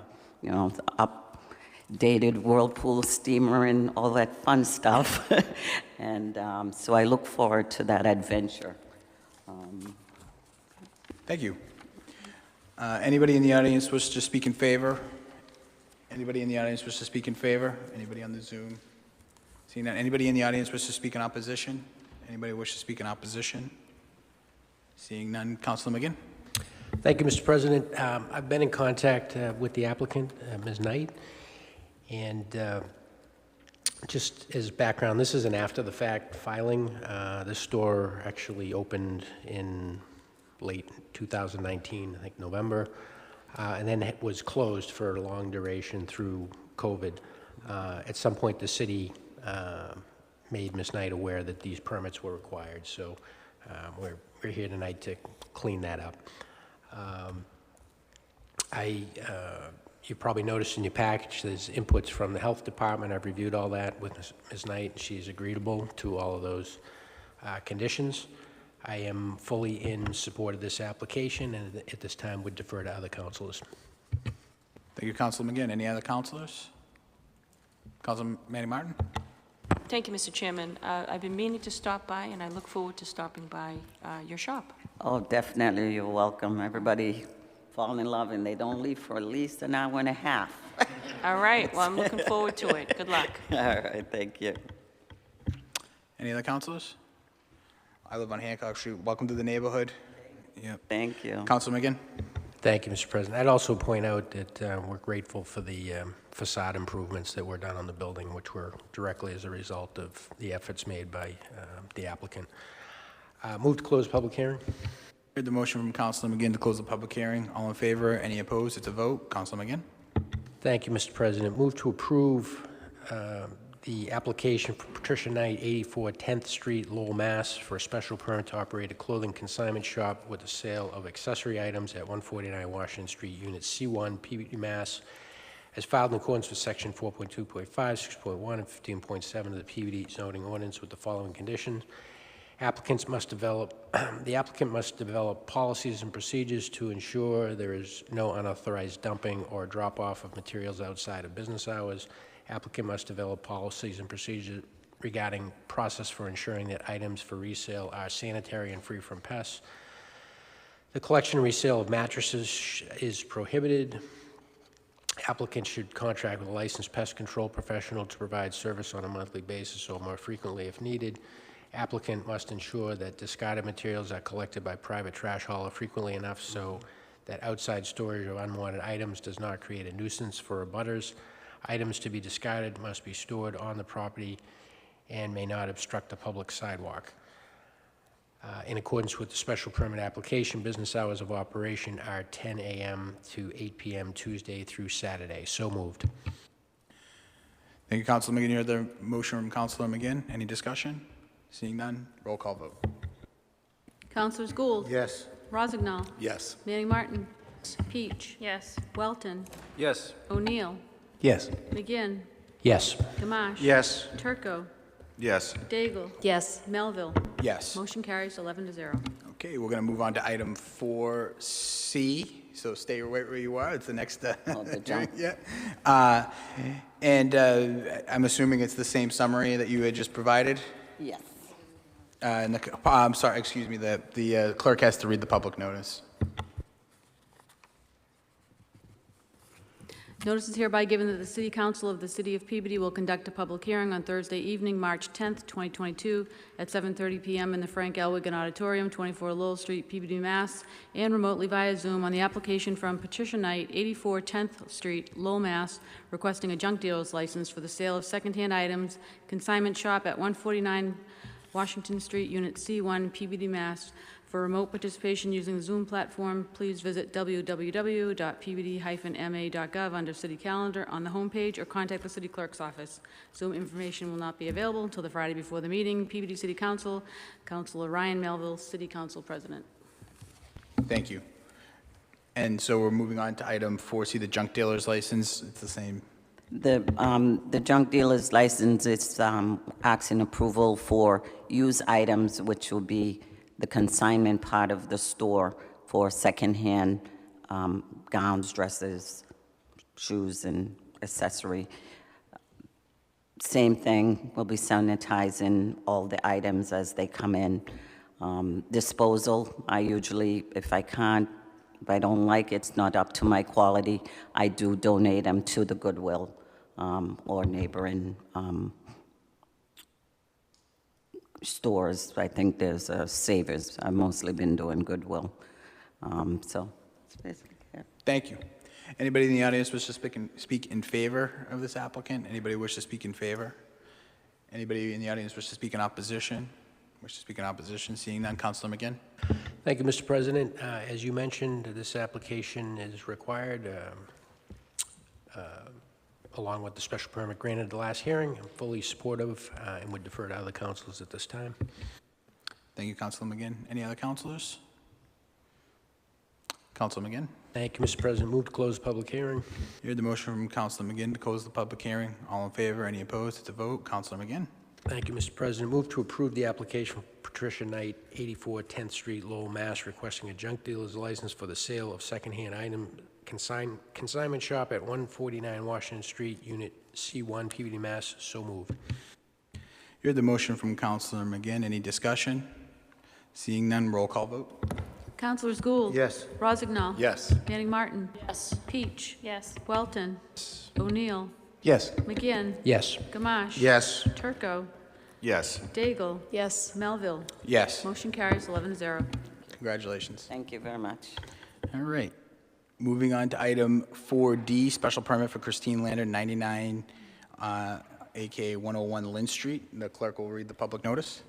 Speaker 13: updated Whirlpool steamer and all that fun stuff. And so I look forward to that adventure.
Speaker 1: Thank you. Anybody in the audience wish to speak in favor? Anybody in the audience wish to speak in favor? Anybody on the Zoom? Seeing none. Anybody in the audience wish to speak in opposition? Anybody wish to speak in opposition? Seeing none. Councilor McGinn?
Speaker 4: Thank you, Mr. President. I've been in contact with the applicant, Ms. Knight, and just as background, this is an after-the-fact filing. The store actually opened in late 2019, I think November, and then it was closed for a long duration through COVID. At some point, the city made Ms. Knight aware that these permits were required, so we're here tonight to clean that up. You probably noticed in your package there's inputs from the health department. I've reviewed all that with Ms. Knight. She's agreeable to all of those conditions. I am fully in support of this application, and at this time would defer to other councilors.
Speaker 1: Thank you, Councilor McGinn. Any other councilors? Councilor Manny Martin?
Speaker 5: Thank you, Mr. Chairman. I've been meaning to stop by, and I look forward to stopping by your shop.
Speaker 13: Oh, definitely, you're welcome. Everybody fall in love and they don't leave for at least an hour and a half.
Speaker 5: All right, well, I'm looking forward to it. Good luck.
Speaker 13: All right, thank you.
Speaker 1: Any other councilors? I live on Hancock Street. Welcome to the neighborhood. Yep.
Speaker 13: Thank you.
Speaker 1: Councilor McGinn?
Speaker 4: Thank you, Mr. President. I'd also point out that we're grateful for the facade improvements that were done on the building, which were directly as a result of the efforts made by the applicant. Move to close public hearing.
Speaker 1: Heard the motion from Councilor McGinn to close the public hearing. All in favor? Any opposed? It's a vote. Councilor McGinn?
Speaker 4: Thank you, Mr. President. Move to approve the application for Patricia Knight, 84 10th Street, Lowell, Mass. for a special permit to operate a clothing consignment shop with the sale of accessory items at 149 Washington Street, Unit C1, Peabody, Mass. as filed in accordance with Section 4.2.5, 6.1, and 15.7 of the Peabody zoning ordinance with the following conditions. The applicant must develop policies and procedures to ensure there is no unauthorized dumping or drop-off of materials outside of business hours. Applicant must develop policies and procedures regarding process for ensuring that items for resale are sanitary and free from pests. The collection and resale of mattresses is prohibited. Applicant should contract with a licensed pest control professional to provide service on a monthly basis or more frequently if needed. Applicant must ensure that discarded materials are collected by private trash hauler frequently enough so that outside storage of unwanted items does not create a nuisance for abutters. Items to be discarded must be stored on the property and may not obstruct the public sidewalk. In accordance with the special permit application, business hours of operation are 10 a.m. to 8 p.m. Tuesday through Saturday. So moved.
Speaker 1: Thank you, Councilor McGinn. You heard the motion from Councilor McGinn. Any discussion? Seeing none, roll call vote.
Speaker 7: Councilors Gould.
Speaker 6: Yes.
Speaker 7: Rozignol.
Speaker 12: Yes.
Speaker 7: Manning Martin. Peach.
Speaker 2: Yes.
Speaker 7: Welton.
Speaker 9: Yes.
Speaker 7: O'Neill.
Speaker 8: Yes.
Speaker 7: McGinn.
Speaker 4: Yes.
Speaker 7: Gamache.
Speaker 3: Yes.
Speaker 7: Turco.
Speaker 3: Yes.
Speaker 7: Daigle.
Speaker 10: Yes.
Speaker 7: Melville.
Speaker 1: Yes.
Speaker 7: Motion carries 11-0.
Speaker 1: Okay, we're going to move on to item 4C. So stay right where you are. It's the next.
Speaker 13: Oh, the jump.
Speaker 1: Yeah. I'm assuming it's the same summary that you had just provided.
Speaker 13: Yes.
Speaker 1: And I'm sorry. Excuse me. The clerk has to read the public notice.
Speaker 7: Notice is hereby given that the City Council of the City of Peabody will conduct a public hearing on Thursday evening, March 10th, 2022, at 7:30 PM in the Frank L. Wigan Auditorium, 24 Lowell Street, Peabody, Mass., and remotely via Zoom on the application from Patricia Knight, 84 10th Street, Lowell, Mass., requesting a junk dealer's license for the sale of secondhand items, consignment shop at 149 Washington Street, Unit C1, Peabody, Mass. For remote participation using the Zoom platform, please visit www.peabody-ma.gov under City Calendar on the homepage or contact the City Clerk's office. Zoom information will not be available until the Friday before the meeting. Peabody City Council, Councilor Ryan Melville, City Council President.
Speaker 1: Thank you. And so we're moving on to item 4C, the junk dealer's license. It's the same.
Speaker 13: The junk dealer's license is asking approval for used items, which will be the consignment part of the store for secondhand gowns, dresses, shoes, and accessory. Same thing, we'll be sanitizing all the items as they come in. Disposal, I usually, if I don't like it, it's not up to my quality, I do donate them to the Goodwill or neighboring stores. I think there's Savers. I've mostly been doing Goodwill. So that's basically it.
Speaker 1: Thank you. Anybody in the audience wish to speak in favor of this applicant? Anybody wish to speak in favor? Anybody in the audience wish to speak in opposition? Wish to speak in opposition? Seeing none, Councilor McGinn.
Speaker 4: Thank you, Mr. President. As you mentioned, this application is required along with the special permit granted at the last hearing. I'm fully supportive and would defer to other councilors at this time.
Speaker 1: Thank you, Councilor McGinn. Any other councilors? Councilor McGinn.
Speaker 4: Thank you, Mr. President. Move to close the public hearing.
Speaker 1: You heard the motion from Councilor McGinn to close the public hearing. All in favor? Any opposed? It's a vote. Councilor McGinn.
Speaker 4: Thank you, Mr. President. Move to approve the application from Patricia Knight, 84 10th Street, Lowell, Mass., requesting a junk dealer's license for the sale of secondhand item consignment shop at 149 Washington Street, Unit C1, Peabody, Mass. So moved.
Speaker 1: You heard the motion from Councilor McGinn. Any discussion? Seeing none, roll call vote.
Speaker 7: Councilors Gould.
Speaker 6: Yes.
Speaker 7: Rozignol.
Speaker 12: Yes.
Speaker 7: Manning Martin.
Speaker 5: Yes.
Speaker 7: Peach.
Speaker 2: Yes.
Speaker 7: Welton. O'Neill.
Speaker 6: Yes.
Speaker 7: McGinn.
Speaker 4: Yes.
Speaker 7: Gamache.
Speaker 6: Yes.
Speaker 7: Turco.
Speaker 3: Yes.
Speaker 7: Daigle.
Speaker 10: Yes.
Speaker 7: Melville.
Speaker 1: Yes.
Speaker 7: Motion carries 11-0.
Speaker 1: Congratulations.
Speaker 13: Thank you very much.
Speaker 1: All right. Moving on to item 4D, special permit for Christine Lander, 99, aka 101 Lynn Street. The clerk will read the public notice.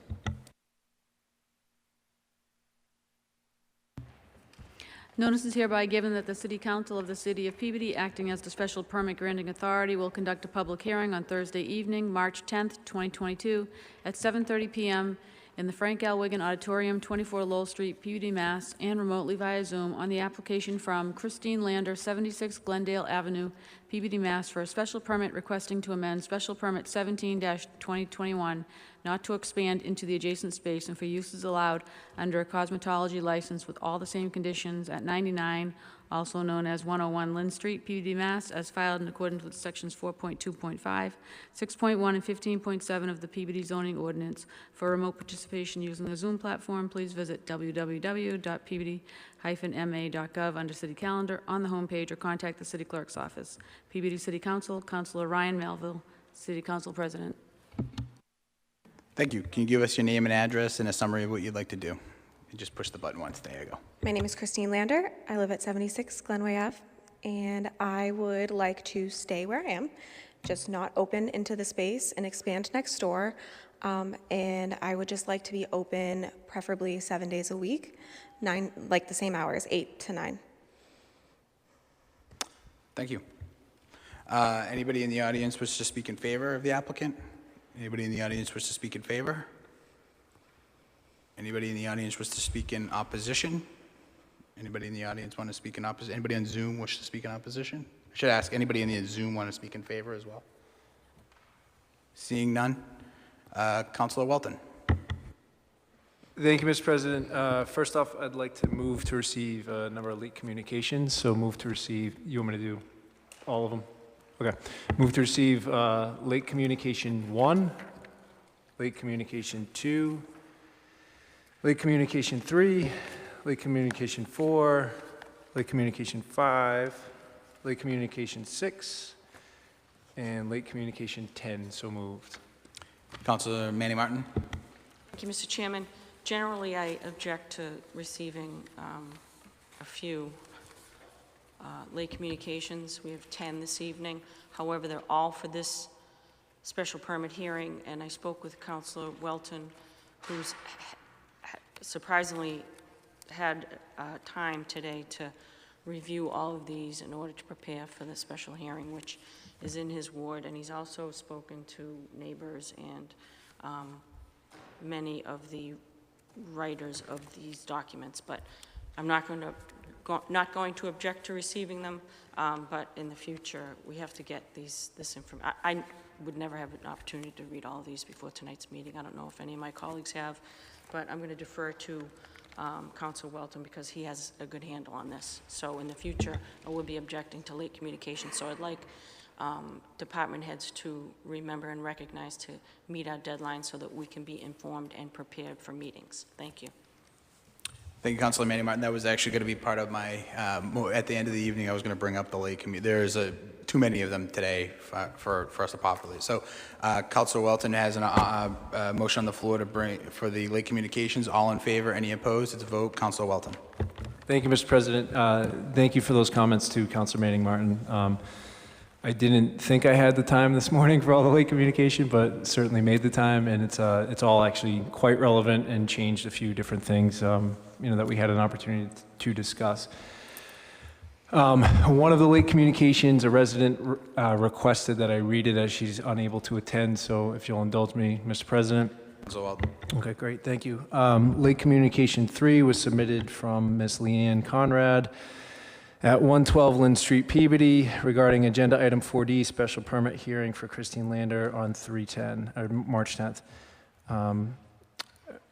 Speaker 7: Notice is hereby given that the City Council of the City of Peabody, acting as the special permit granting authority, will conduct a public hearing on Thursday evening, March 10th, 2022, at 7:30 PM in the Frank L. Wigan Auditorium, 24 Lowell Street, Peabody, Mass., and remotely via Zoom on the application from Christine Lander, 76 Glendale Avenue, Peabody, Mass., for a special permit requesting to amend Special Permit 17-2021, not to expand into the adjacent space and for uses allowed under a cosmetology license with all the same conditions at 99, also known as 101 Lynn Street, Peabody, Mass., as filed in accordance with sections 4.2.5, 6.1, and 15.7 of the Peabody zoning ordinance. For remote participation using the Zoom platform, please visit www.peabody-ma.gov under City Calendar on the homepage or contact the City Clerk's office. Peabody City Council, Councilor Ryan Melville, City Council President.
Speaker 1: Thank you. Can you give us your name and address and a summary of what you'd like to do? You just push the button once. There you go.
Speaker 14: My name is Christine Lander. I live at 76 Glenway Ave, and I would like to stay where I am, just not open into the space and expand next door. And I would just like to be open preferably 7 days a week, like the same hours, 8 to 9.
Speaker 1: Thank you. Anybody in the audience wish to speak in favor of the applicant? Anybody in the audience wish to speak in favor? Anybody in the audience wish to speak in opposition? Anybody in the audience want to speak in opposition? Anybody on Zoom wish to speak in opposition? I should ask, anybody in the Zoom want to speak in favor as well? Seeing none. Councilor Welton.
Speaker 9: Thank you, Mr. President. First off, I'd like to move to receive a number of late communications. So move to receive, you want me to do all of them? Okay. Move to receive late communication 1, late communication 2, late communication 3, late communication 4, late communication 5, late communication 6, and late communication 10. So moved.
Speaker 1: Councilor Manning Martin.
Speaker 5: Thank you, Mr. Chairman. Generally, I object to receiving a few late communications. We have 10 this evening. However, they're all for this special permit hearing, and I spoke with Councilor Welton, who's surprisingly had time today to review all of these in order to prepare for the special hearing, which is in his ward, and he's also spoken to neighbors and many of the writers of these documents. But I'm not going to object to receiving them, but in the future, we have to get this information. I would never have an opportunity to read all of these before tonight's meeting. I don't know if any of my colleagues have, but I'm going to defer to Councilor Welton because he has a good handle on this. So in the future, I will be objecting to late communication. So I'd like department heads to remember and recognize to meet our deadline so that we can be informed and prepared for meetings. Thank you.
Speaker 1: Thank you, Councilor Manning Martin. That was actually going to be part of my, at the end of the evening, I was going to bring up the late community. There's too many of them today for us to populate. So Councilor Welton has a motion on the floor to bring for the late communications. All in favor? Any opposed? It's a vote. Councilor Welton.
Speaker 9: Thank you, Mr. President. Thank you for those comments to Councilor Manning Martin. I didn't think I had the time this morning for all the late communication, but certainly made the time, and it's all actually quite relevant and changed a few different things, that we had an opportunity to discuss. One of the late communications, a resident requested that I read it as she's unable to attend, so if you'll indulge me, Mr. President.
Speaker 1: Councilor Welton.
Speaker 9: Okay, great, thank you. Late communication 3 was submitted from Ms. Leanne Conrad at 112 Lynn Street, Peabody, regarding agenda item 4D, special permit hearing for Christine Lander on March 10th.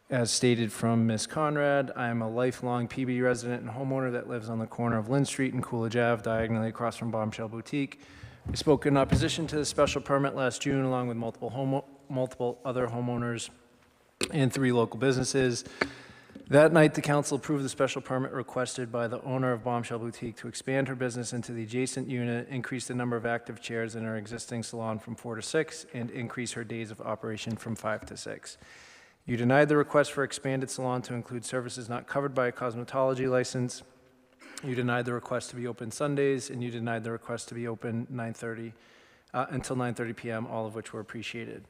Speaker 9: As stated from Ms. Conrad, I am a lifelong Peabody resident and homeowner that lives on the corner of Lynn Street and Coolidge Ave, diagonally across from Bombshell Boutique. I spoke in opposition to the special permit last June, along with multiple other homeowners and 3 local businesses. That night, the council approved the special permit requested by the owner of Bombshell Boutique to expand her business into the adjacent unit, increase the number of active chairs in her existing salon from 4 to 6, and increase her days of operation from 5 to 6. You denied the request for expanded salon to include services not covered by a cosmetology license. You denied the request to be open Sundays, and you denied the request to be open until 9:30 p.m., all of which were appreciated.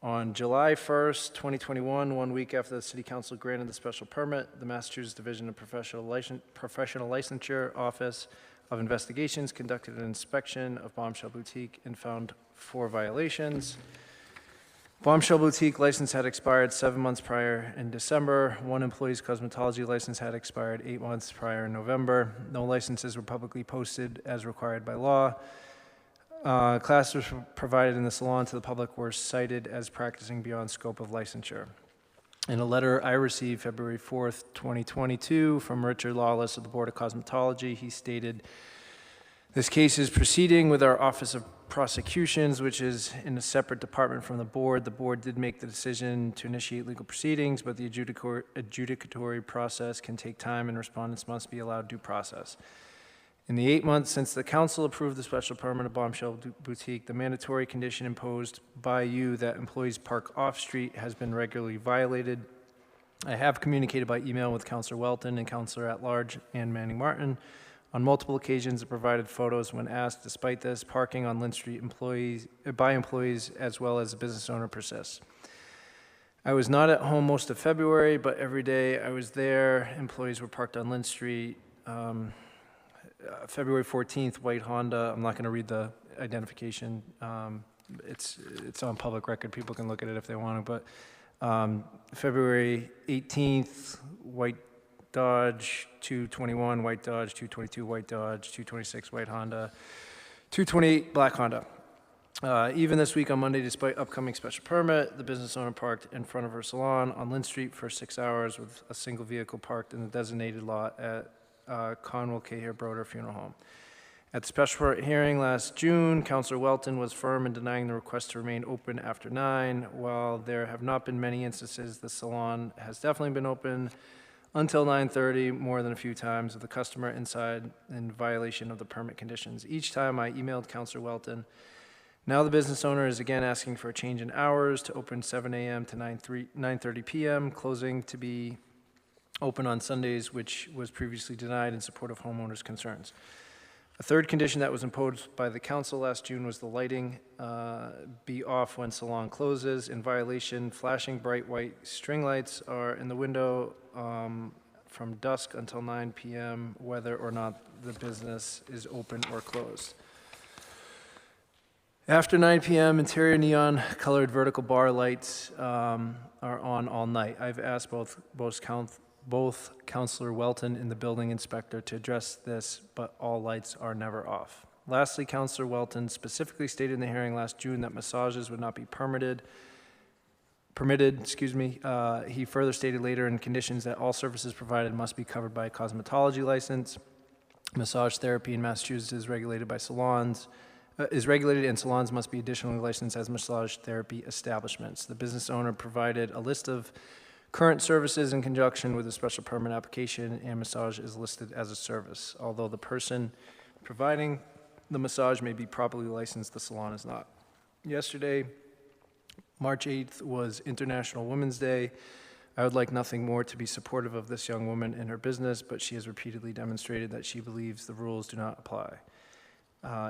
Speaker 9: On July 1st, 2021, 1 week after the City Council granted the special permit, the Massachusetts Division of Professional Licensure Office of Investigations conducted an inspection of Bombshell Boutique and found 4 violations. Bombshell Boutique license had expired 7 months prior in December. 1 employee's cosmetology license had expired 8 months prior in November. No licenses were publicly posted as required by law. Classes provided in the salon to the public were cited as practicing beyond scope of licensure. In a letter I received February 4th, 2022 from Richard Lawless of the Board of Cosmetology, he stated, "This case is proceeding with our Office of Prosecutions, which is in a separate department from the board. The board did make the decision to initiate legal proceedings, but the adjudicatory process can take time and respondents must be allowed due process. In the 8 months since the council approved the special permit of Bombshell Boutique, the mandatory condition imposed by you that employees park off-street has been regularly violated. I have communicated by email with Councilor Welton and Councilor at-large Ann Manning Martin on multiple occasions and provided photos when asked. Despite this, parking on Lynn Street by employees as well as the business owner persists. I was not at home most of February, but every day I was there. Employees were parked on Lynn Street. February 14th, white Honda. I'm not going to read the identification. It's on public record. People can look at it if they want to. But February 18th, white Dodge, 221 white Dodge, 222 white Dodge, 226 white Honda, 228 black Honda. Even this week on Monday, despite upcoming special permit, the business owner parked in front of her salon on Lynn Street for 6 hours with a single vehicle parked in the designated lot at Conwell Cahill Broder Funeral Home. At the special hearing last June, Councilor Welton was firm in denying the request to remain open after 9. While there have not been many instances, the salon has definitely been open until 9:30 more than a few times with the customer inside in violation of the permit conditions. Each time I emailed Councilor Welton. Now the business owner is again asking for a change in hours to open 7 a.m. to 9:30 p.m., closing to be open on Sundays, which was previously denied in support of homeowners' concerns. A third condition that was imposed by the council last June was the lighting be off when salon closes. In violation, flashing bright white string lights are in the window from dusk until 9 p.m., whether or not the business is open or closed. After 9 p.m., interior neon-colored vertical bar lights are on all night. I've asked both Councilor Welton and the building inspector to address this, but all lights are never off. Lastly, Councilor Welton specifically stated in the hearing last June that massages would not be permitted. He further stated later in conditions that all services provided must be covered by a cosmetology license. Massage therapy in Massachusetts is regulated by salons. Is regulated, and salons must be additionally licensed as massage therapy establishments. The business owner provided a list of current services in conjunction with a special permit application, and massage is listed as a service. Although the person providing the massage may be properly licensed, the salon is not. Yesterday, March 8th, was International Women's Day. I would like nothing more to be supportive of this young woman in her business, but she has repeatedly demonstrated that she believes the rules do not apply.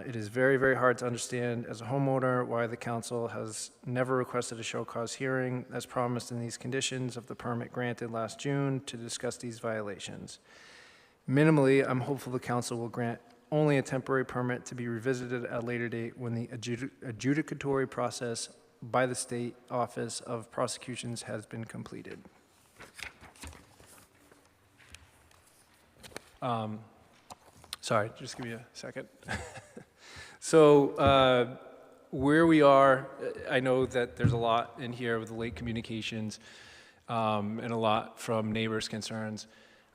Speaker 9: It is very, very hard to understand as a homeowner why the council has never requested a show cause hearing as promised in these conditions of the permit granted last June to discuss these violations. Minimally, I'm hopeful the council will grant only a temporary permit to be revisited at a later date when the adjudicatory process by the State Office of Prosecutions has been completed. Sorry, just give me a second. So where we are, I know that there's a lot in here with the late communications and a lot from neighbors' concerns.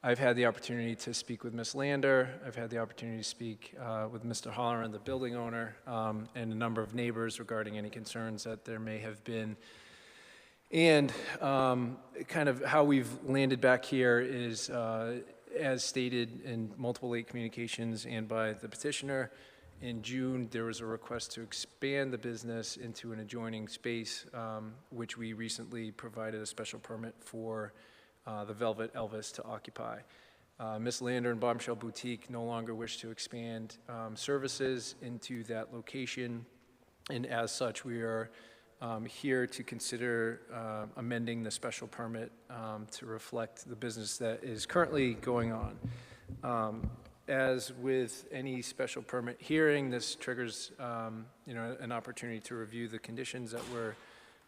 Speaker 9: I've had the opportunity to speak with Ms. Lander. I've had the opportunity to speak with Mr. Holleran, the building owner, and a number of neighbors regarding any concerns that there may have been. And kind of how we've landed back here is, as stated in multiple late communications and by the petitioner, in June there was a request to expand the business into an adjoining space, which we recently provided a special permit for the Velvet Elvis to occupy. Ms. Lander and Bombshell Boutique no longer wish to expand services into that location, and as such we are here to consider amending the special permit to reflect the business that is currently going on. As with any special permit hearing, this triggers an opportunity to review the conditions that were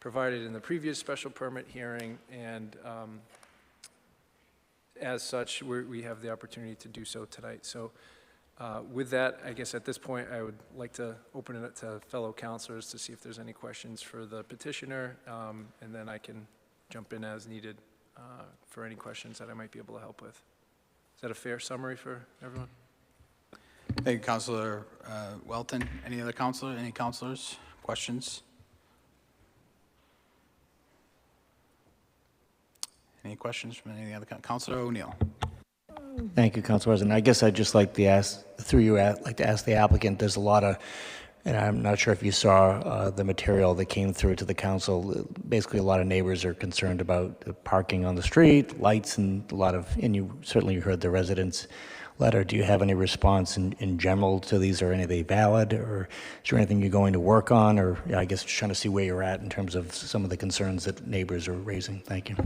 Speaker 9: provided in the previous special permit hearing, and as such, we have the opportunity to do so tonight. So with that, I guess at this point, I would like to open it up to fellow councilors to see if there's any questions for the petitioner, and then I can jump in as needed for any questions that I might be able to help with. Is that a fair summary for everyone?
Speaker 1: Thank you, Councilor Welton. Any other councilor, any councilors, questions? Any questions from any other Councilor O'Neill?
Speaker 8: Thank you, Council President. I guess I'd just like to ask, like to ask the applicant, there's a lot of, and I'm not sure if you saw the material that came through to the council. Basically, a lot of neighbors are concerned about the parking on the street, lights, and a lot of, and you certainly heard the residents' letter. Do you have any response in general to these? Are any of they valid, or is there anything you're going to work on? Or I guess just trying to see where you're at in terms of some of the concerns that neighbors are raising. Thank you.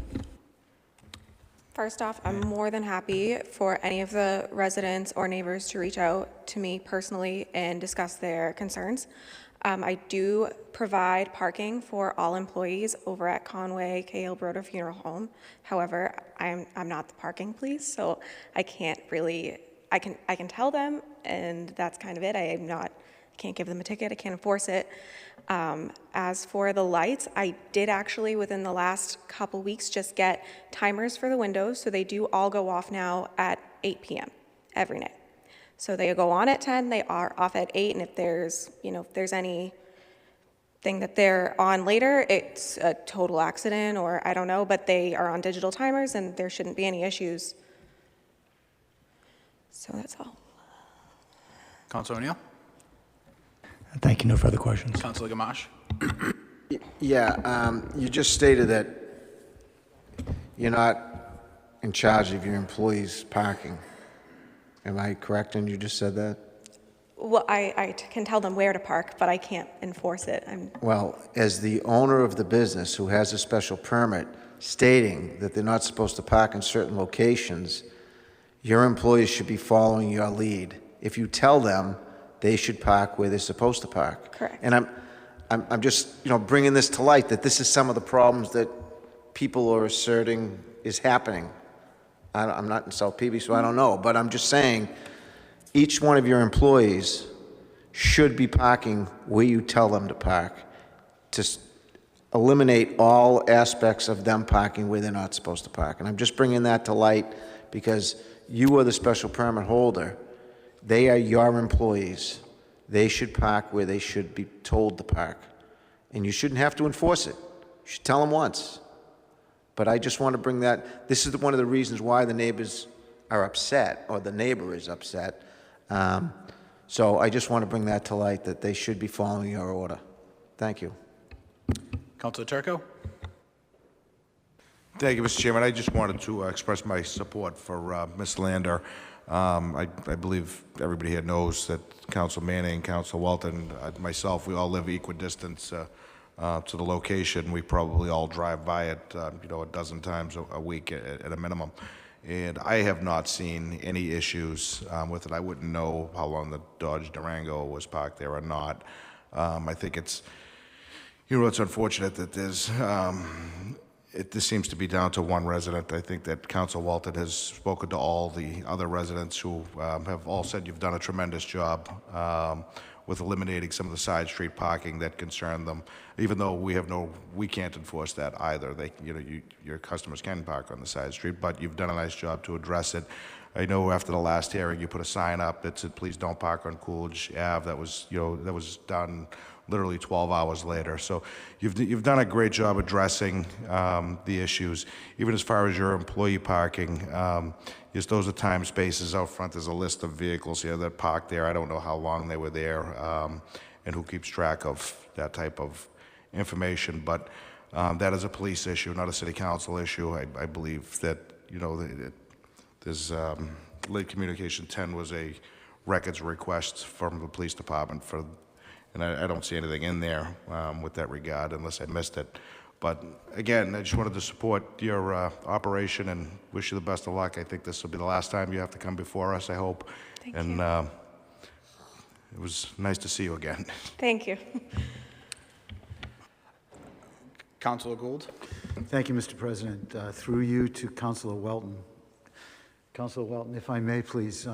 Speaker 14: First off, I'm more than happy for any of the residents or neighbors to reach out to me personally and discuss their concerns. I do provide parking for all employees over at Conway Cahill Broder Funeral Home. However, I'm not the parking police, so I can't really, I can tell them, and that's kind of it. I can't give them a ticket, I can't enforce it. As for the lights, I did actually within the last couple weeks just get timers for the windows, so they do all go off now at 8 p.m. every night. So they go on at 10, they are off at 8, and if there's any thing that they're on later, it's a total accident or I don't know, but they are on digital timers and there shouldn't be any issues. So that's all.
Speaker 1: Councilor O'Neill?
Speaker 8: Thank you. No further questions.
Speaker 1: Councilor Gamache?
Speaker 6: Yeah, you just stated that you're not in charge of your employees' parking. Am I correct when you just said that?
Speaker 14: Well, I can tell them where to park, but I can't enforce it.
Speaker 6: Well, as the owner of the business who has a special permit stating that they're not supposed to park in certain locations, your employees should be following your lead. If you tell them, they should park where they're supposed to park.
Speaker 14: Correct.
Speaker 6: And I'm just, bringing this to light, that this is some of the problems that people are asserting is happening. I'm not in South Peabody, so I don't know, but I'm just saying, each one of your employees should be parking where you tell them to park, to eliminate all aspects of them parking where they're not supposed to park. And I'm just bringing that to light because you are the special permit holder. They are your employees. They should park where they should be told to park. And you shouldn't have to enforce it. You should tell them once. But I just want to bring that, this is one of the reasons why the neighbors are upset, or the neighbor is upset. So I just want to bring that to light, that they should be following your order. Thank you.
Speaker 1: Councilor Turco?
Speaker 3: Thank you, Mr. Chairman. I just wanted to express my support for Ms. Lander. I believe everybody here knows that Council Manning, Council Walton, myself, we all live equidistant to the location. We probably all drive by it, a dozen times a week at a minimum. And I have not seen any issues with it. I wouldn't know how long the Dodge Durango was parked there or not. I think it's, it's unfortunate that there's, this seems to be down to one resident. I think that Council Walton has spoken to all the other residents who have all said you've done a tremendous job with eliminating some of the side street parking that concern them. Even though we can't enforce that either. They, your customers can park on the side street, but you've done a nice job to address it. I know after the last hearing, you put a sign up that said, "Please don't park on Coolidge Ave." That was done literally 12 hours later. So you've done a great job addressing the issues. Even as far as your employee parking, just those are time spaces out front. There's a list of vehicles here that park there. I don't know how long they were there and who keeps track of that type of information. But that is a police issue, not a city council issue. I believe that, there's late communication 10 was a records request from the police department for, and I don't see anything in there with that regard unless I missed it. But again, I just wanted to support your operation and wish you the best of luck. I think this will be the last time you have to come before us, I hope.
Speaker 14: Thank
Speaker 3: you. It was nice to see you again.
Speaker 14: Thank you.
Speaker 1: Councilor Gould?
Speaker 15: Thank you, Mr. President. Through you to Councilor Welton. Councilor Welton, if I may, please.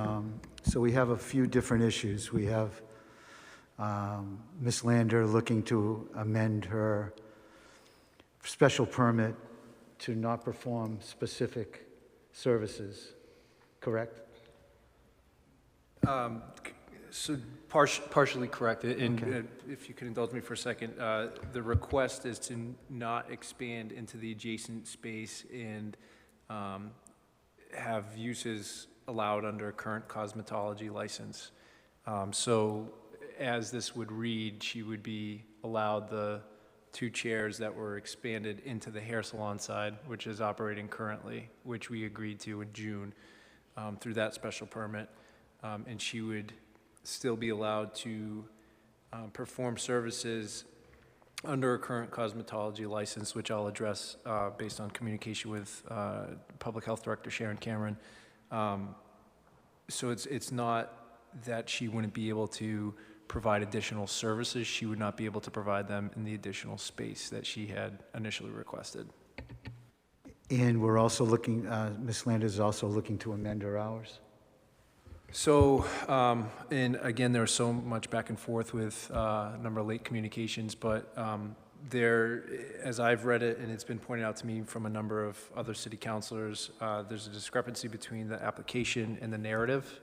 Speaker 15: So we have a few different issues. We have Ms. Lander looking to amend her special permit to not perform specific services, correct?
Speaker 9: So partially correct. And if you could indulge me for a second, the request is to not expand into the adjacent space and have uses allowed under current cosmetology license. So as this would read, she would be allowed the 2 chairs that were expanded into the hair salon side, which is operating currently, which we agreed to in June through that special permit. And she would still be allowed to perform services under a current cosmetology license, which I'll address based on communication with Public Health Director Sharon Cameron. So it's not that she wouldn't be able to provide additional services. She would not be able to provide them in the additional space that she had initially requested.
Speaker 15: And we're also looking, Ms. Lander is also looking to amend her hours?
Speaker 9: So, and again, there was so much back and forth with a number of late communications, but there, as I've read it, and it's been pointed out to me from a number of other city councilors, there's a discrepancy between the application and the narrative.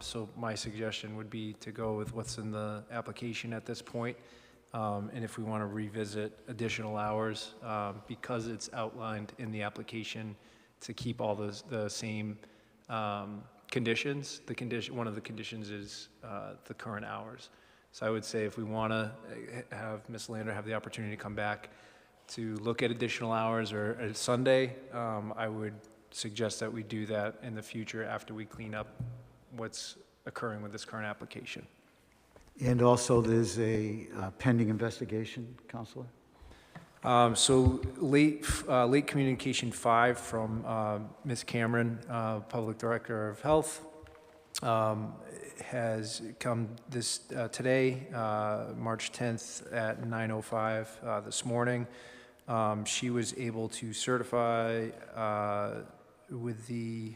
Speaker 9: So my suggestion would be to go with what's in the application at this point. and if we want to revisit additional hours, because it's outlined in the application to keep all the same conditions. One of the conditions is the current hours. So I would say if we want to have Ms. Lander have the opportunity to come back to look at additional hours or a Sunday, I would suggest that we do that in the future after we clean up what's occurring with this current application.
Speaker 15: And also, there's a pending investigation, Counselor?
Speaker 9: So late communication 5 from Ms. Cameron, Public Director of Health, has come today, March 10th at 9:05 this morning. She was able to certify with the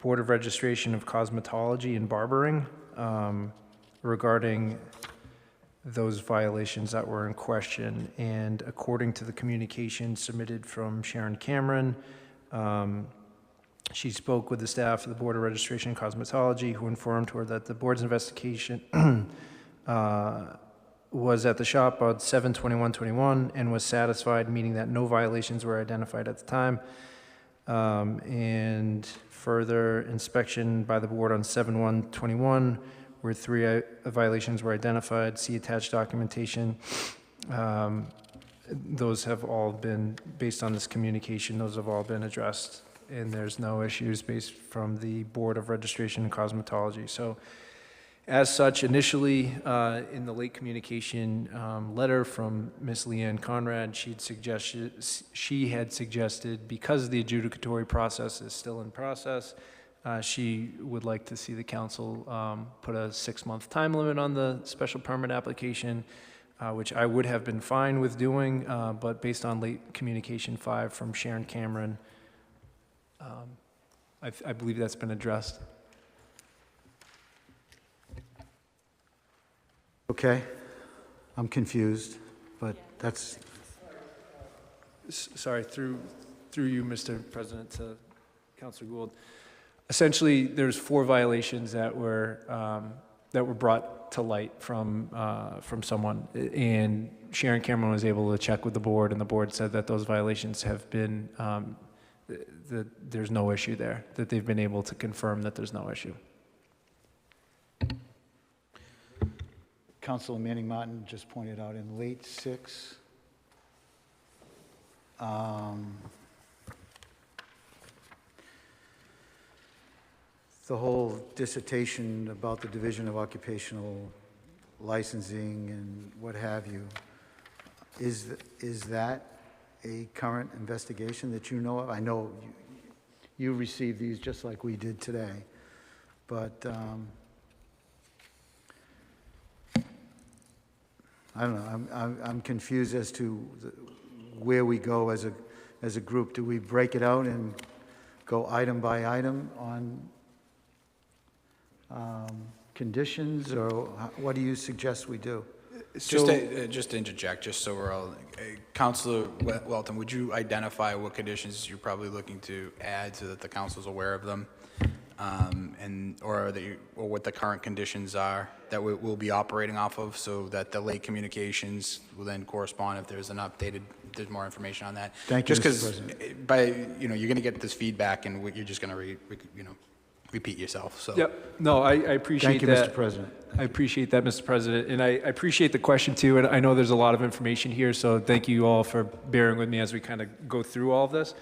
Speaker 9: Board of Registration of Cosmetology and Barbering regarding those violations that were in question. And according to the communication submitted from Sharon Cameron, she spoke with the staff of the Board of Registration and Cosmetology, who informed her that the board's investigation was at the shop on 7/21/21 and was satisfied, meaning that no violations were identified at the time. And further inspection by the board on 7/1/21, where 3 violations were identified. See attached documentation. Those have all been, based on this communication, those have all been addressed, and there's no issues based from the Board of Registration and Cosmetology. So as such, initially, in the late communication letter from Ms. Leanne Conrad, she had suggested, because the adjudicatory process is still in process, she would like to see the council put a 6-month time limit on the special permit application, which I would have been fine with doing, but based on late communication 5 from Sharon Cameron, I believe that's been addressed.
Speaker 15: Okay, I'm confused, but that's,
Speaker 9: Sorry, through you, Mr. President, to Councilor Gould. Essentially, there's 4 violations that were brought to light from someone, and Sharon Cameron was able to check with the board, and the board said that those violations have been, there's no issue there, that they've been able to confirm that there's no issue.
Speaker 15: Councilor Manning Martin just pointed out in late 6, the whole dissertation about the Division of Occupational Licensing and what have you, is that a current investigation that you know of? I know you received these just like we did today, but I don't know. I'm confused as to where we go as a group. Do we break it out and go item by item on conditions, or what do you suggest we do?
Speaker 1: Just to interject, just so we're all, Councilor Welton, would you identify what conditions you're probably looking to add so that the council's aware of them, or what the current conditions are that we'll be operating off of, so that the late communications will then correspond if there's there's more information on that.
Speaker 15: Thank you,
Speaker 1: Just
Speaker 15: Mr.
Speaker 1: because, you're going to get this feedback and you're just going to repeat yourself. So.
Speaker 9: Yep. No, I appreciate that.
Speaker 15: Thank you, Mr. President.
Speaker 9: I appreciate that, Mr. President, and I appreciate the question too, and I know there's a lot of information here, so thank you all for bearing with me as we kind of go through all of this.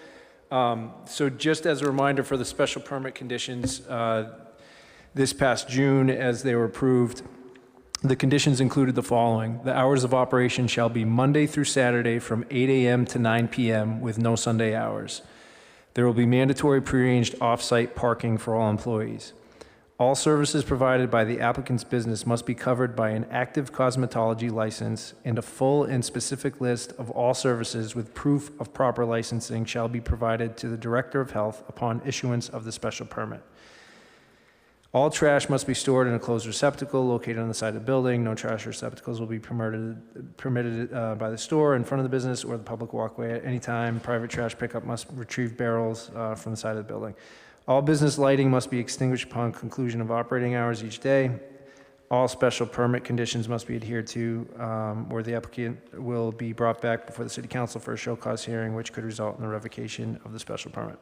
Speaker 9: So just as a reminder for the special permit conditions, this past June, as they were approved, the conditions included the following. The hours of operation shall be Monday through Saturday from 8 a.m. to 9 p.m. with no Sunday hours. There will be mandatory prearranged off-site parking for all employees. All services provided by the applicant's business must be covered by an active cosmetology license, and a full and specific list of all services with proof of proper licensing shall be provided to the Director of Health upon issuance of the special permit. All trash must be stored in a closed receptacle located on the side of the building. No trash receptacles will be permitted by the store in front of the business or the public walkway at any time. Private trash pickup must retrieve barrels from the side of the building. All business lighting must be extinguished upon conclusion of operating hours each day. All special permit conditions must be adhered to, or the applicant will be brought back before the city council for a show cause hearing, which could result in the revocation of the special permit.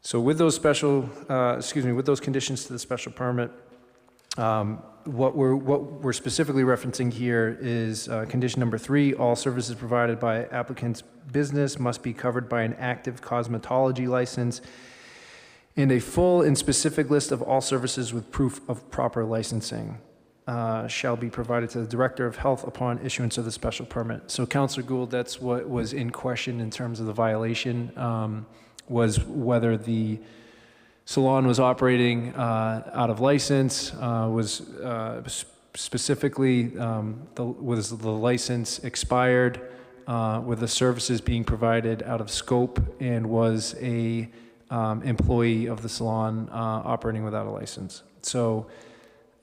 Speaker 9: So with those with those conditions to the special permit, what we're specifically referencing here is condition number 3, all services provided by applicant's business must be covered by an active cosmetology license and a full and specific list of all services with proof of proper licensing shall be provided to the Director of Health upon issuance of the special permit. So Councilor Gould, that's what was in question in terms of the violation, was whether the salon was operating out of license, specifically was the license expired, were the services being provided out of scope, and was a employee of the salon operating without a license. So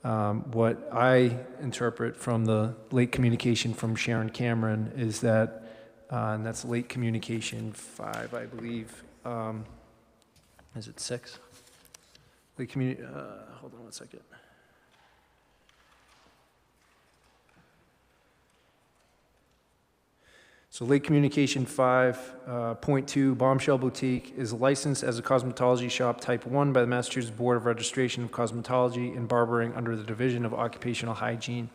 Speaker 9: what I interpret from the late communication from Sharon Cameron is that, and that's late communication 5, I believe. Is it 6? Late hold on one second. So late communication 5.2, Bombshell Boutique is licensed as a cosmetology shop type 1 by the Massachusetts Board of Registration of Cosmetology and Barbering under the Division of Occupational Hygiene.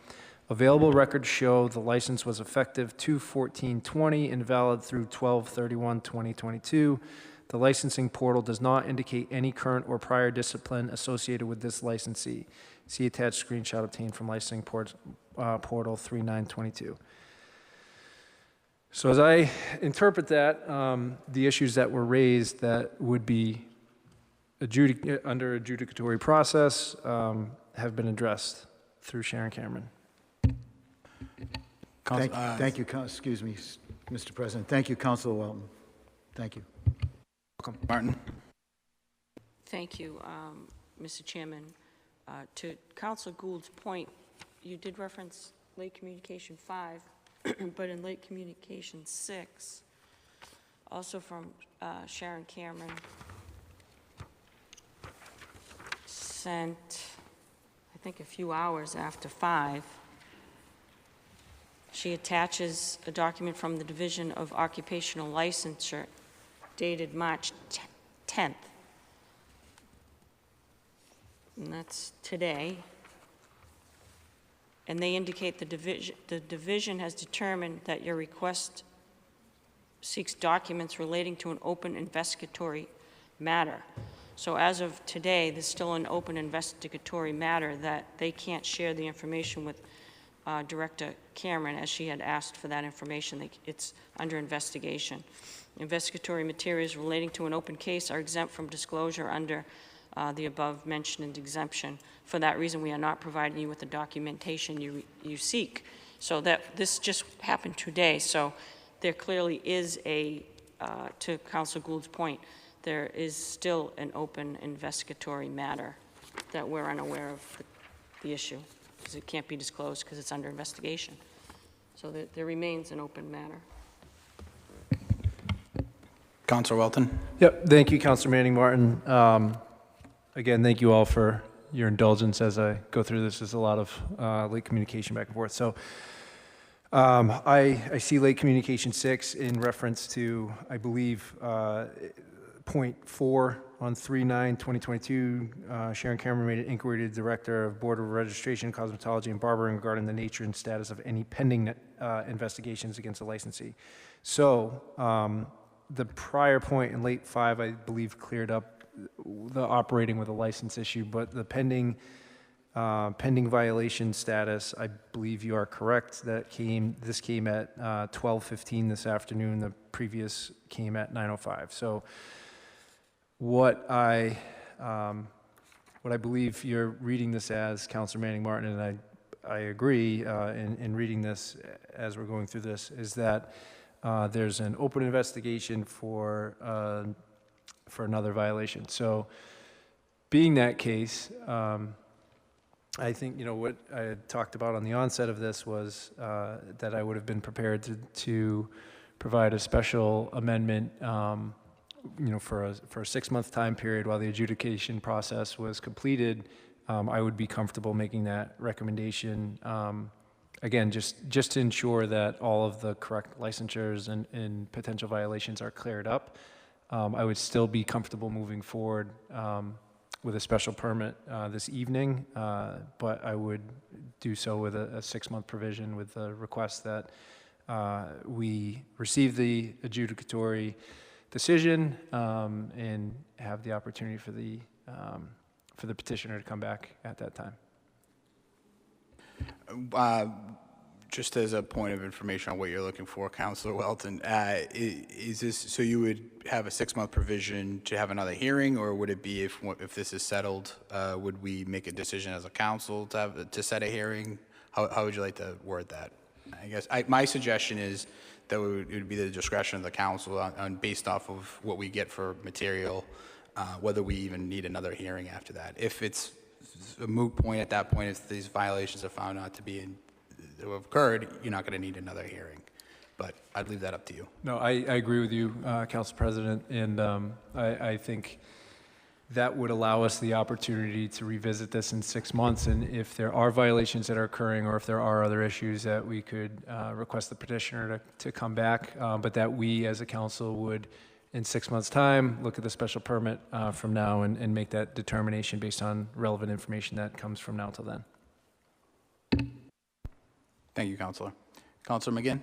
Speaker 9: Available records show the license was effective 2/14/20 and valid through 12/31/2022. The licensing portal does not indicate any current or prior discipline associated with this licensee. See attached screenshot obtained from licensing portal 3/9/22. So as I interpret that, the issues that were raised that would be under adjudicatory process have been addressed through Sharon Cameron.
Speaker 15: Thank you, excuse me, Mr. President. Thank you, Councilor Welton. Thank you.
Speaker 1: Welcome. Martin?
Speaker 5: Thank you, Mr. Chairman. To Councilor Gould's point, you did reference late communication 5, but in late communication 6, also from Sharon Cameron, sent, I think, a few hours after 5, she attaches a document from the Division of Occupational Licensure dated March 10th. And that's today. And they indicate the division has determined that your request seeks documents relating to an open investigatory matter. So as of today, there's still an open investigatory matter that they can't share the information with Director Cameron, as she had asked for that information. It's under investigation. Investigatory materials relating to an open case are exempt from disclosure under the above-mentioned exemption. For that reason, we are not providing you with the documentation you seek. So that this just happened today. So there clearly is to Councilor Gould's point, there is still an open investigatory matter that we're unaware of the issue, because it can't be disclosed because it's under investigation. So there remains an open matter.
Speaker 1: Councilor Welton?
Speaker 9: Yep, thank you, Councilor Manning Martin. Again, thank you all for your indulgence as I go through this. There's a lot of late communication back and forth. So I see late communication 6 in reference to, I believe, point 4 on 3/9/2022. Sharon Cameron made an inquiry to the Director of Board of Registration, Cosmetology, and Barbering regarding the nature and status of any pending investigations against the licensee. So the prior point in late 5, I believe, cleared up the operating with a license issue, but the pending violation status, I believe you are correct. This came at 12:15 this afternoon. The previous came at 9:05. So what I believe you're reading this as, Councilor Manning Martin, and I agree in reading this as we're going through this, is that there's an open investigation for another violation. So being that case, I think, what I had talked about on the onset of this was that I would have been prepared to provide a special amendment for a 6-month time period while the adjudication process was completed, I would be comfortable making that recommendation. Again, just to ensure that all of the correct licensures and potential violations are cleared up. I would still be comfortable moving forward with a special permit this evening, but I would do so with a 6-month provision with the request that we receive the adjudicatory decision and have the opportunity for the petitioner to come back at that time.
Speaker 1: Just as a point of information on what you're looking for, Councilor Welton, is this, so you would have a 6-month provision to have another hearing, or would it be if this is settled, would we make a decision as a council to set a hearing? How would you like to word that? I guess my suggestion is that it would be the discretion of the council on based off of what we get for material, whether we even need another hearing after that. If it's a moot point at that point, if these violations are found not to have occurred, you're not going to need another hearing. But I'd leave that up to you.
Speaker 9: No, I agree with you, Council President, and I think that would allow us the opportunity to revisit this in 6 months, and if there are violations that are occurring or if there are other issues, that we could request the petitioner to come back, but that we as a council would, in 6 months' time, look at the special permit from now and make that determination based on relevant information that comes from now till then.
Speaker 1: Thank you, Councilor. Councilor McGinn?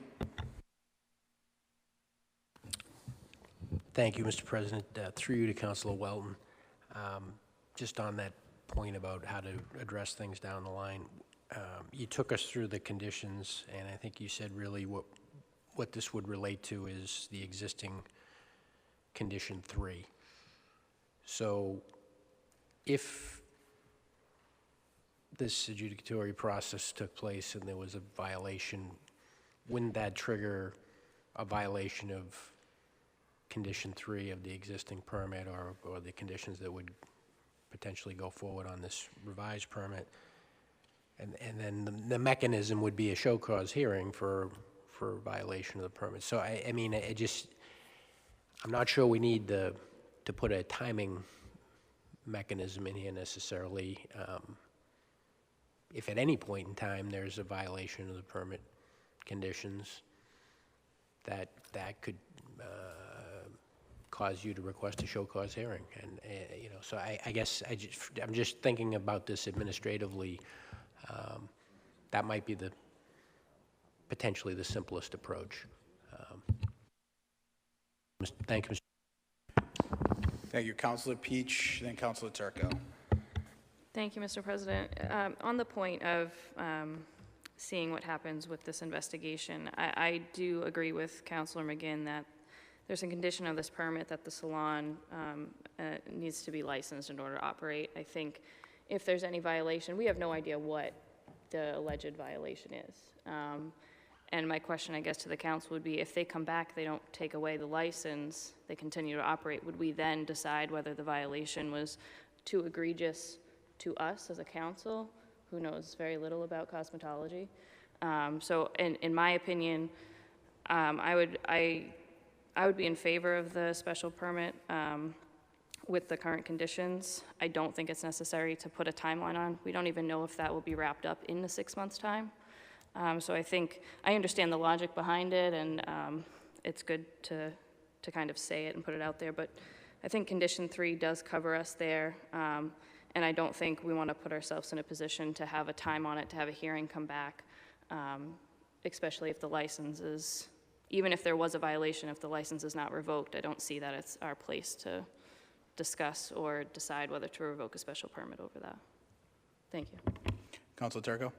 Speaker 4: Thank you, Mr. President. Through you to Councilor Welton. Just on that point about how to address things down the line, you took us through the conditions, and I think you said really what this would relate to is the existing condition 3. So if this adjudicatory process took place and there was a violation, wouldn't that trigger a violation of condition 3 of the existing permit or the conditions that would potentially go forward on this revised permit? And then the mechanism would be a show cause hearing for violation of the permit. So I mean, I'm not sure we need to put a timing mechanism in here necessarily. If at any point in time there's a violation of the permit conditions, that could cause you to request a show cause hearing, and so I guess I'm just thinking about this administratively. That might be potentially the simplest approach. Thank you, Mr.
Speaker 1: Thank you, Councilor Peach, then Councilor Turco.
Speaker 2: Thank you, Mr. President. On the point of seeing what happens with this investigation, I do agree with Councilor McGinn that there's a condition of this permit that the salon needs to be licensed in order to operate. I think if there's any violation, we have no idea what the alleged violation is. And my question, I guess, to the council would be, if they come back, they don't take away the license, they continue to operate, would we then decide whether the violation was too egregious to us as a council, who knows very little about cosmetology? So in my opinion, I would be in favor of the special permit with the current conditions. I don't think it's necessary to put a timeline on. We don't even know if that will be wrapped up in the 6 months' time. So I think I understand the logic behind it, and it's good to kind of say it and put it out there, but I think condition 3 does cover us there, and I don't think we want to put ourselves in a position to have a time on it, to have a hearing come back, especially if the license is, even if there was a violation, if the license is not revoked, I don't see that it's our place to discuss or decide whether to revoke a special permit over that. Thank you.
Speaker 1: Councilor Turco?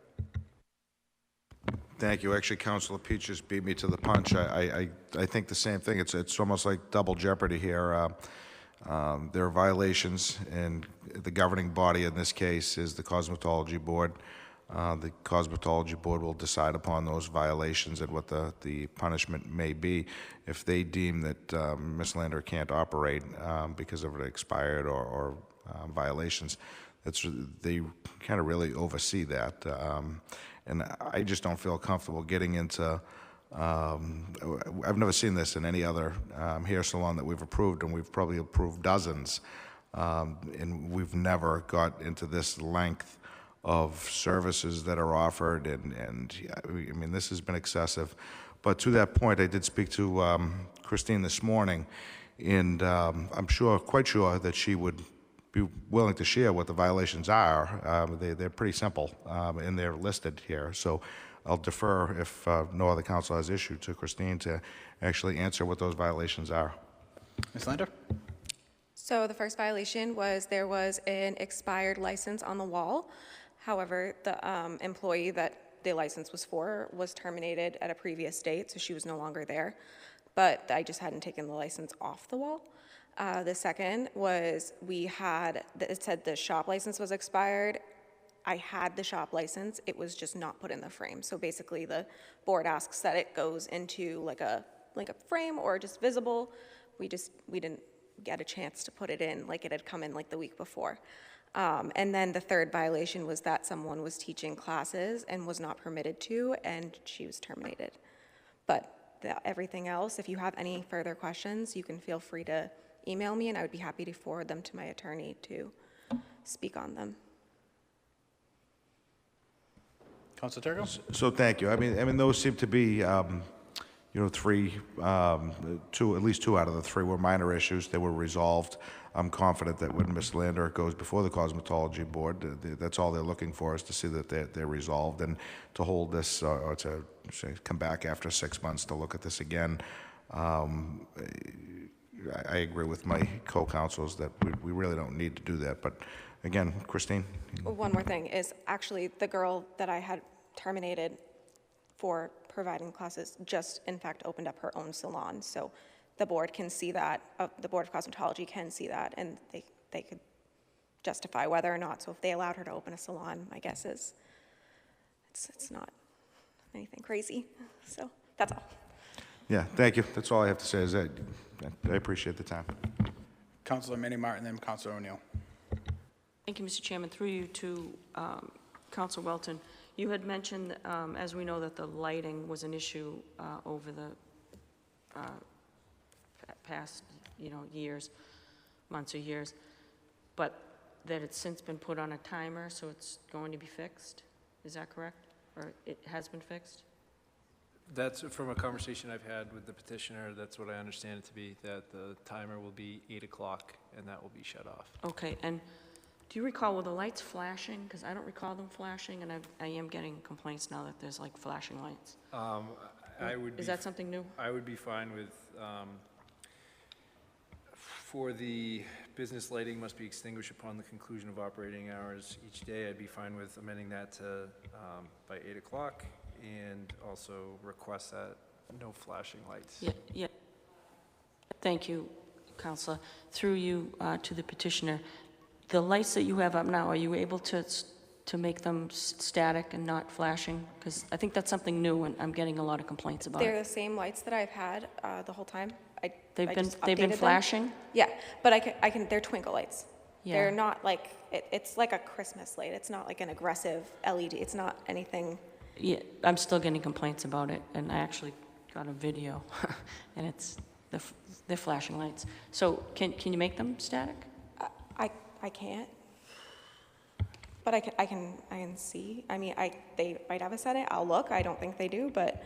Speaker 3: Thank you. Actually, Councilor Peach just beat me to the punch. I think the same thing. It's almost like double jeopardy here. There are violations, and the governing body in this case is the Cosmetology Board. The Cosmetology Board will decide upon those violations and what the punishment may be. If they deem that Ms. Lander can't operate because of expired or violations, they kind of really oversee that. And I just don't feel comfortable getting into I've never seen this in any other hair salon that we've approved, and we've probably approved dozens. And we've never got into this length of services that are offered, and I mean, this has been excessive. But to that point, I did speak to Christine this morning, and I'm quite sure that she would be willing to share what the violations are. They're pretty simple, and they're listed here. So I'll defer, if no other council has issue, to Christine to actually answer what those violations are.
Speaker 1: Ms. Lander?
Speaker 14: So the first violation was there was an expired license on the wall. However, the employee that the license was for was terminated at a previous date, so she was no longer there. But I just hadn't taken the license off the wall. The second was it said the shop license was expired. I had the shop license, it was just not put in the frame. So basically the board asks that it goes into like a frame or just visible. We didn't get a chance to put it in, like it had come in like the week before. And then the third violation was that someone was teaching classes and was not permitted to, and she was terminated. But everything else, if you have any further questions, you can feel free to email me, and I would be happy to forward them to my attorney to speak on them.
Speaker 1: Councilor Turco?
Speaker 3: So thank you. I mean, those seem to be, three, at least two out of the three were minor issues. They were resolved. I'm confident that when Ms. Lander goes before the cosmetology board, that's all they're looking for, is to see that they're resolved, and to hold this, or to come back after 6 months to look at this again. I agree with my co-counsels that we really don't need to do that. But again, Christine?
Speaker 14: One more thing is actually the girl that I had terminated for providing classes just in fact opened up her own salon. So the board can see that, the Board of Cosmetology can see that, and they could justify whether or not. So if they allowed her to open a salon, my guess is it's not anything crazy. So that's all.
Speaker 3: Yeah, thank you. That's all I have to say is that I appreciate the time.
Speaker 1: Councilor Manny Martin, then Councilor O'Neill.
Speaker 5: Thank you, Mr. Chairman. Through you to Councilor Welton. You had mentioned, as we know, that the lighting was an issue over the past, years, months or years, but that it's since been put on a timer, so it's going to be fixed. Is that correct? Or it has been fixed?
Speaker 9: That's from a conversation I've had with the petitioner. That's what I understand it to be, that the timer will be 8 o'clock and that will be shut off.
Speaker 5: Okay, and do you recall, were the lights flashing? Because I don't recall them flashing, and I am getting complaints now that there's like flashing lights. Is that something new?
Speaker 9: I would be fine with, for the business lighting must be extinguished upon the conclusion of operating hours each day. I'd be fine with amending that to by 8 o'clock, and also request that no flashing lights.
Speaker 5: Yeah. Thank you, Councilor. Through you to the petitioner. The lights that you have up now, are you able to make them static and not flashing? Because I think that's something new, and I'm getting a lot of complaints about
Speaker 14: They're
Speaker 5: it.
Speaker 14: the same lights that I've had the whole time.
Speaker 5: They've
Speaker 14: I
Speaker 5: been
Speaker 14: just updated them.
Speaker 5: flashing?
Speaker 14: Yeah, but I can. They're twinkle lights.
Speaker 5: Yeah.
Speaker 14: They're not like it's like a Christmas light. It's not like an aggressive LED. It's not anything.
Speaker 5: Yeah, I'm still getting complaints about it, and I actually got a video, and it's they're flashing lights. So can you make them static?
Speaker 14: I can't. But I can see. I mean, they might have a setting. I'll look. I don't think they do, but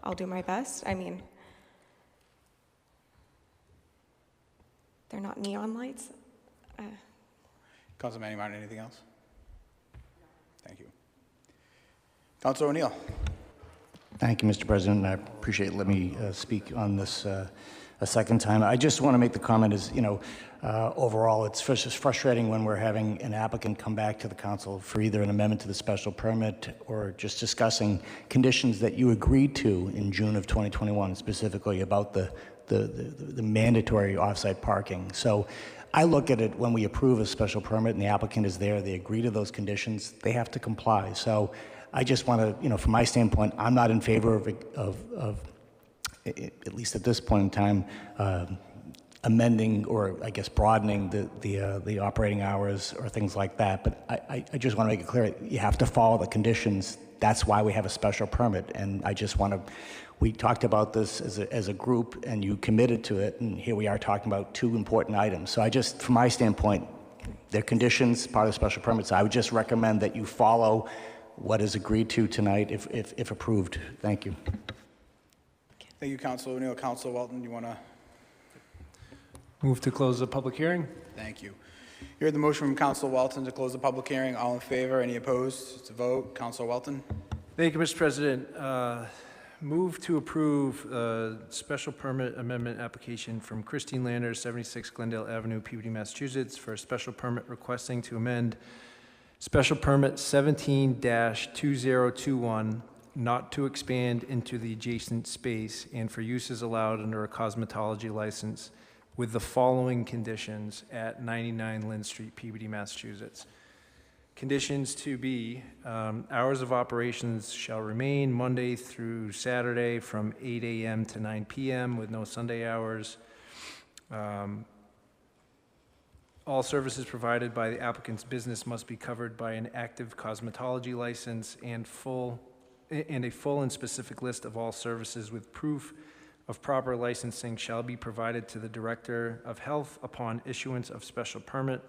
Speaker 14: I'll do my best. I mean, they're not neon lights.
Speaker 1: Councilor Manny Martin, anything else? Thank you. Councilor O'Neill.
Speaker 8: Thank you, Mr. President. I appreciate it. Let me speak on this a second time. I just want to make the comment is, overall, it's just frustrating when we're having an applicant come back to the council for either an amendment to the special permit or just discussing conditions that you agreed to in June of 2021, specifically about the mandatory off-site parking. So I look at it when we approve a special permit and the applicant is there, they agree to those conditions, they have to comply. So I just want to, from my standpoint, I'm not in favor of at least at this point in time, amending or I guess broadening the operating hours or things like that. But I just want to make it clear, you have to follow the conditions that's why we have a special permit. And I just want to, we talked about this as a group, and you committed to it, and here we are talking about two important items. So I just, from my standpoint, they're conditions, part of the special permit, so I would just recommend that you follow what is agreed to tonight if approved. Thank you.
Speaker 1: Thank you, Councilor O'Neill. Councilor Welton, you want to?
Speaker 9: Move to close the public hearing.
Speaker 1: Thank you. You heard the motion from Councilor Welton to close the public hearing. All in favor? Any opposed? It's a vote. Councilor Welton?
Speaker 9: Thank you, Mr. President. Move to approve a special permit amendment application from Christine Lander, 76 Glendale Avenue, Peabody, Massachusetts, for a special permit requesting to amend special permit 17-2021, not to expand into the adjacent space and for uses allowed under a cosmetology license with the following conditions at 99 Lynn Street, Peabody, Massachusetts. Conditions to be, hours of operations shall remain Monday through Saturday from 8 a.m. to 9 p.m. with no Sunday hours. All services provided by the applicant's business must be covered by an active cosmetology license and a full and specific list of all services with proof of proper licensing shall be provided to the Director of Health upon issuance of special permit,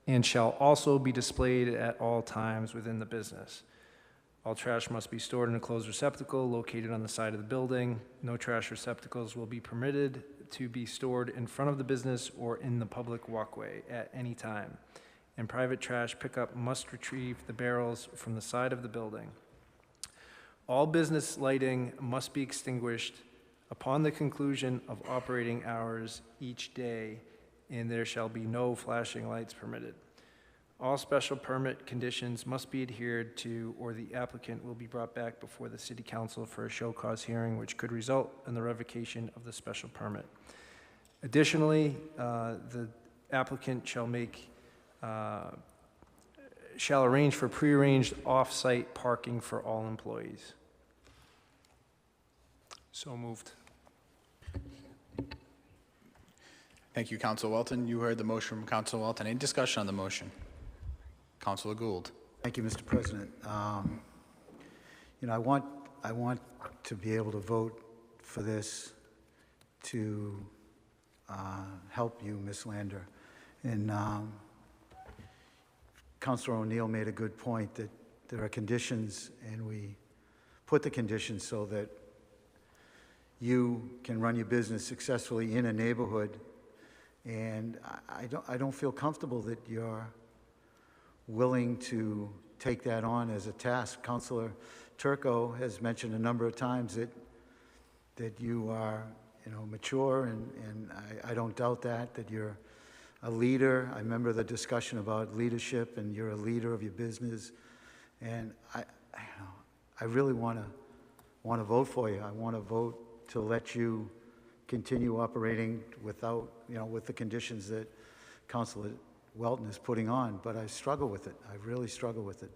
Speaker 9: and shall also be displayed at all times within the business. All trash must be stored in a closed receptacle located on the side of the building. No trash receptacles will be permitted to be stored in front of the business or in the public walkway at any time. And private trash pickup must retrieve the barrels from the side of the building. All business lighting must be extinguished upon the conclusion of operating hours each day, and there shall be no flashing lights permitted. All special permit conditions must be adhered to, or the applicant will be brought back before the City Council for a show cause hearing, which could result in the revocation of the special permit. Additionally, the applicant shall arrange for prearranged off-site parking for all employees. So moved.
Speaker 1: Thank you, Councilor Welton. You heard the motion from Councilor Welton. Any discussion on the motion? Councilor Gould.
Speaker 15: Thank you, Mr. President. I want to be able to vote for this to help you, Ms. Lander. And Councilor O'Neill made a good point that there are conditions, and we put the conditions so that you can run your business successfully in a neighborhood. And I don't feel comfortable that you're willing to take that on as a task. Councilor Turco has mentioned a number of times that you are, mature, and I don't doubt that you're a leader. I remember the discussion about leadership, and you're a leader of your business. And I really want to vote for you. I want to vote to let you continue operating without, with the conditions that Councilor Welton is putting on, but I struggle with it. I really struggle with it.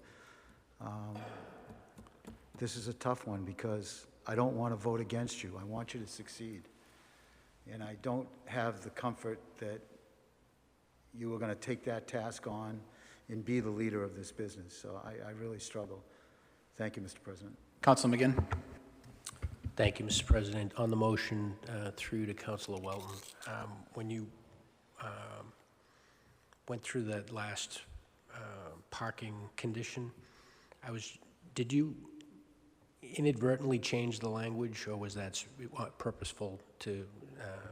Speaker 15: This is a tough one because I don't want to vote against you. I want you to succeed. And I don't have the comfort that you are going to take that task on and be the leader of this business. So I really struggle. Thank you, Mr. President.
Speaker 1: Councilor McGinn.
Speaker 4: Thank you, Mr. President. On the motion, through to Councilor Welton, when you went through that last parking condition, did you inadvertently change the language, or was that purposeful to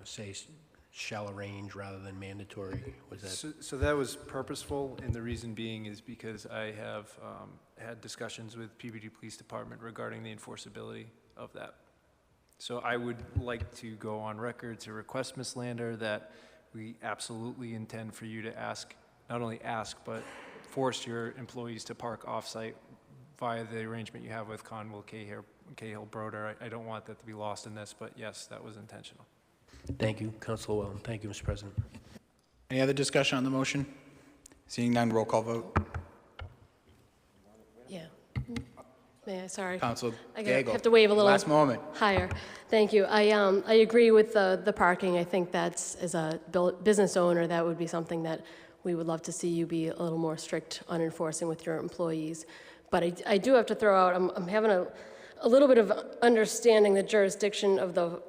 Speaker 4: say shall arrange rather than mandatory? Was that?
Speaker 9: So that was purposeful, and the reason being is because I have had discussions with Peabody Police Department regarding the enforceability of that. So I would like to go on record to request, Ms. Lander, that we absolutely intend for you to not only ask, but force your employees to park off-site via the arrangement you have with Conwell, Cahill, Broder. I don't want that to be lost in this, but yes, that was intentional.
Speaker 4: Thank you, Councilor Welton. Thank you, Mr. President.
Speaker 1: Any other discussion on the motion? Seeing none, roll call vote.
Speaker 10: Yeah. Sorry.
Speaker 1: Councilor
Speaker 10: I
Speaker 1: Gagel.
Speaker 10: have to wave a little
Speaker 1: Last moment.
Speaker 10: higher. Thank you. I agree with the parking. I think that's, as a business owner, that would be something that we would love to see you be a little more strict on enforcing with your employees. But I do have to throw out, I'm having a little bit of understanding the jurisdiction of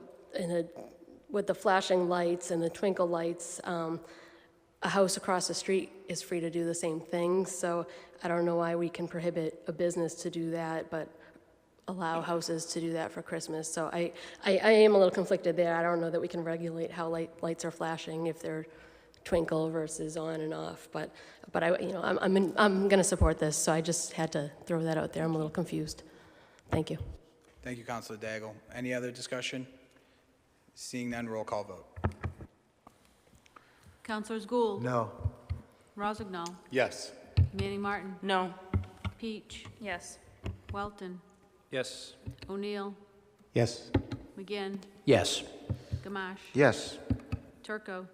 Speaker 10: with the flashing lights and the twinkle lights. A house across the street is free to do the same thing, so I don't know why we can prohibit a business to do that, but allow houses to do that for Christmas. So I am a little conflicted there. I don't know that we can regulate how lights are flashing if they're twinkle versus on and off. But I'm going to support this. So I just had to throw that out there. I'm a little confused. Thank you.
Speaker 1: Thank you, Councilor Daigle. Any other discussion? Seeing none, roll call vote.
Speaker 7: Councilors Gould.
Speaker 15: No.
Speaker 7: Rossignol.
Speaker 12: Yes.
Speaker 7: Manning Martin.
Speaker 5: No.
Speaker 7: Peach.
Speaker 2: Yes.
Speaker 7: Welton.
Speaker 9: Yes.
Speaker 7: O'Neill.
Speaker 8: Yes.
Speaker 7: McGinn.
Speaker 4: Yes.
Speaker 7: Gamache.
Speaker 3: Yes.
Speaker 7: Turco.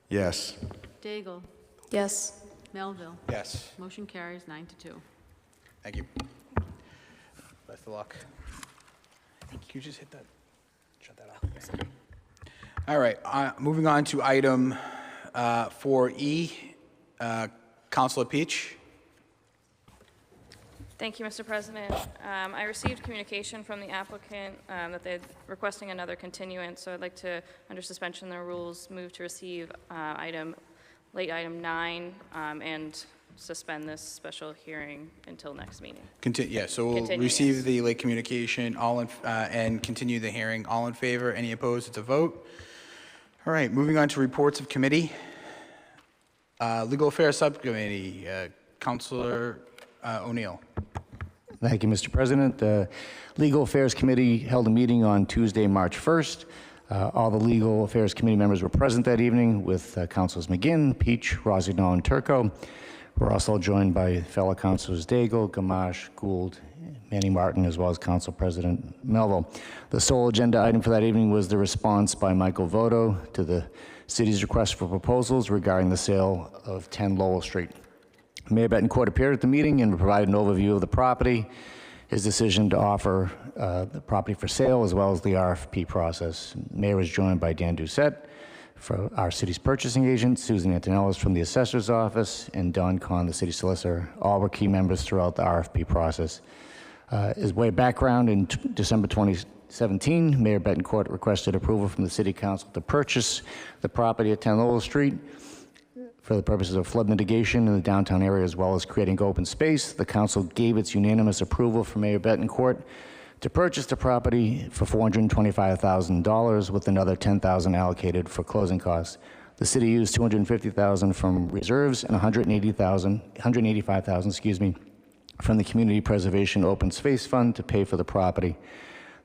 Speaker 3: Yes.
Speaker 7: Daigle.
Speaker 10: Yes.
Speaker 7: Melville.
Speaker 1: Yes.
Speaker 7: Motion carries 9-2.
Speaker 1: Thank you. Best of luck. I think you just hit that. Shut that off. All right, moving on to item 4E, Councilor Peach.
Speaker 2: Thank you, Mr. President. I received communication from the applicant that they're requesting another continuance, so I'd like to, under suspension of the rules, move to receive late item 9 and suspend this special hearing until next meeting.
Speaker 1: Yeah, so we'll
Speaker 2: Continue,
Speaker 1: receive
Speaker 2: yes.
Speaker 1: the late communication and continue the hearing. All in favor? Any opposed? It's a vote. All right, moving on to reports of committee. Legal Affairs Subcommittee, Councilor O'Neill.
Speaker 8: Thank you, Mr. President. The Legal Affairs Committee held a meeting on Tuesday, March 1st. All the Legal Affairs Committee members were present that evening with Councilors McGinn, Peach, Rossignol, and Turco. We're also joined by fellow Councilors Daigle, Gamache, Gould, Manning Martin, as well as Council President Melville. The sole agenda item for that evening was the response by Michael Voto to the city's request for proposals regarding the sale of 10 Lowell Street. Mayor Betancourt appeared at the meeting and provided an overview of the property, his decision to offer the property for sale, as well as the RFP process. Mayor was joined by Dan Doucette, for our city's purchasing agent, Susan Antonellis from the assessor's office, and Don Kahn, the city solicitor. All were key members throughout the RFP process. As way of background, in December 2017, Mayor Betancourt requested approval from the city council to purchase the property at 10 Lowell Street for the purposes of flood mitigation in the downtown area, as well as creating open space. The council gave its unanimous approval for Mayor Betancourt to purchase the property for $425,000 with another $10,000 allocated for closing costs. The city used $250,000 from reserves and $185,000, from the Community Preservation Open Space Fund to pay for the property.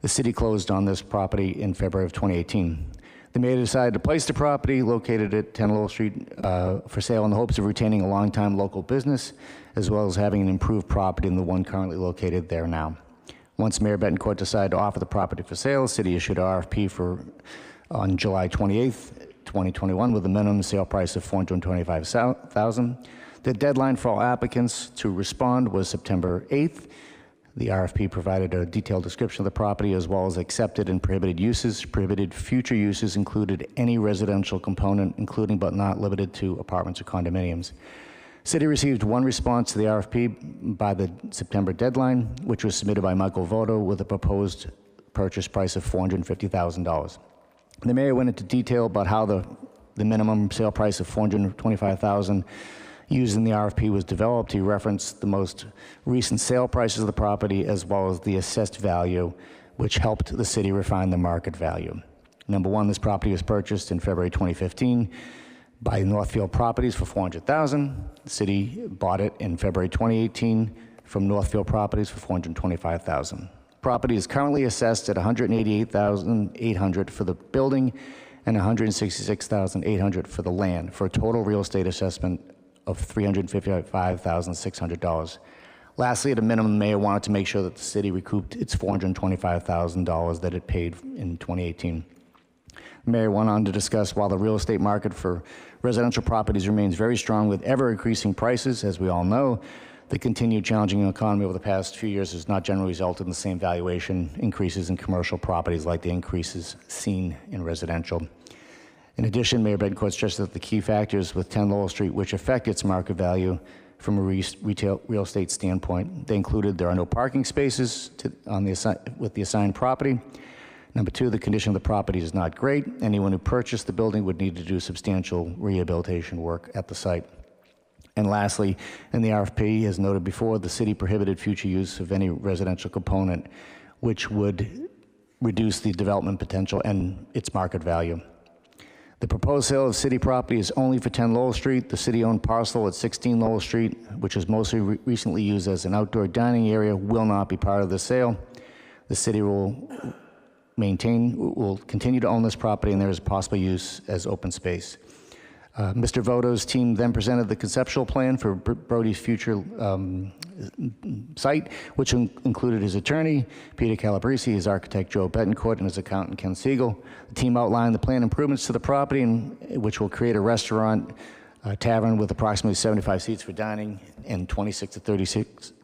Speaker 8: The city closed on this property in February of 2018. The mayor decided to place the property located at 10 Lowell Street for sale in the hopes of retaining a longtime local business, as well as having an improved property than the one currently located there now. Once Mayor Betancourt decided to offer the property for sale, the city issued an RFP on July 28th, 2021, with a minimum sale price of $425,000. The deadline for all applicants to respond was September 8th. The RFP provided a detailed description of the property, as well as accepted and prohibited uses. Prohibited future uses included any residential component, including but not limited to apartments or condominiums. City received one response to the RFP by the September deadline, which was submitted by Michael Voto with a proposed purchase price of $450,000. The mayor went into detail about how the minimum sale price of $425,000 used in the RFP was developed. He referenced the most recent sale prices of the property, as well as the assessed value, which helped the city refine the market value. Number one, this property was purchased in February 2015 by Northfield Properties for $400,000. The city bought it in February 2018 from Northfield Properties for $425,000. Property is currently assessed at $188,800 for the building and $166,800 for the land, for a total real estate assessment of $355,600. Lastly, at a minimum, the mayor wanted to make sure that the city recouped its $425,000 that it paid in 2018. The mayor went on to discuss, while the real estate market for residential properties remains very strong with ever-increasing prices, as we all know, the continued challenging economy over the past few years has not generally resulted in the same valuation increases in commercial properties like the increases seen in residential. In addition, Mayor Betancourt stressed that the key factors with 10 Lowell Street which affect its market value from a real estate standpoint. They included there are no parking spaces with the assigned property. Number two, the condition of the property is not great. Anyone who purchased the building would need to do substantial rehabilitation work at the site. And lastly, in the RFP, as noted before, the city prohibited future use of any residential component, which would reduce the development potential and its market value. The proposed sale of city property is only for 10 Lowell Street. The city-owned parcel at 16 Lowell Street, which is mostly recently used as an outdoor dining area, will not be part of the sale. The city will continue to own this property, and there is possible use as open space. Mr. Voto's team then presented the conceptual plan for Brody's future site, which included his attorney, Peter Calabrese, his architect, Joe Betancourt, and his accountant, Ken Siegel. The team outlined the plan improvements to the property, which will create a restaurant, tavern with approximately 75 seats for dining and 26 to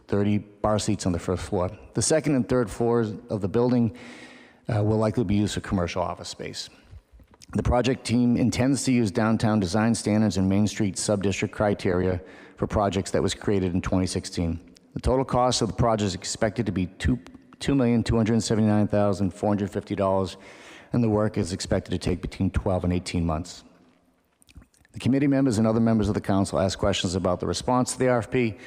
Speaker 8: 30 bar seats on the first floor. The second and third floors of the building will likely be used for commercial office space. The project team intends to use downtown design standards and Main Street sub-district criteria for projects that was created in 2016. The total cost of the project is expected to be $2,279,450, and the work is expected to take between 12 and 18 months. The committee members and other members of the council asked questions about the response to the RFP,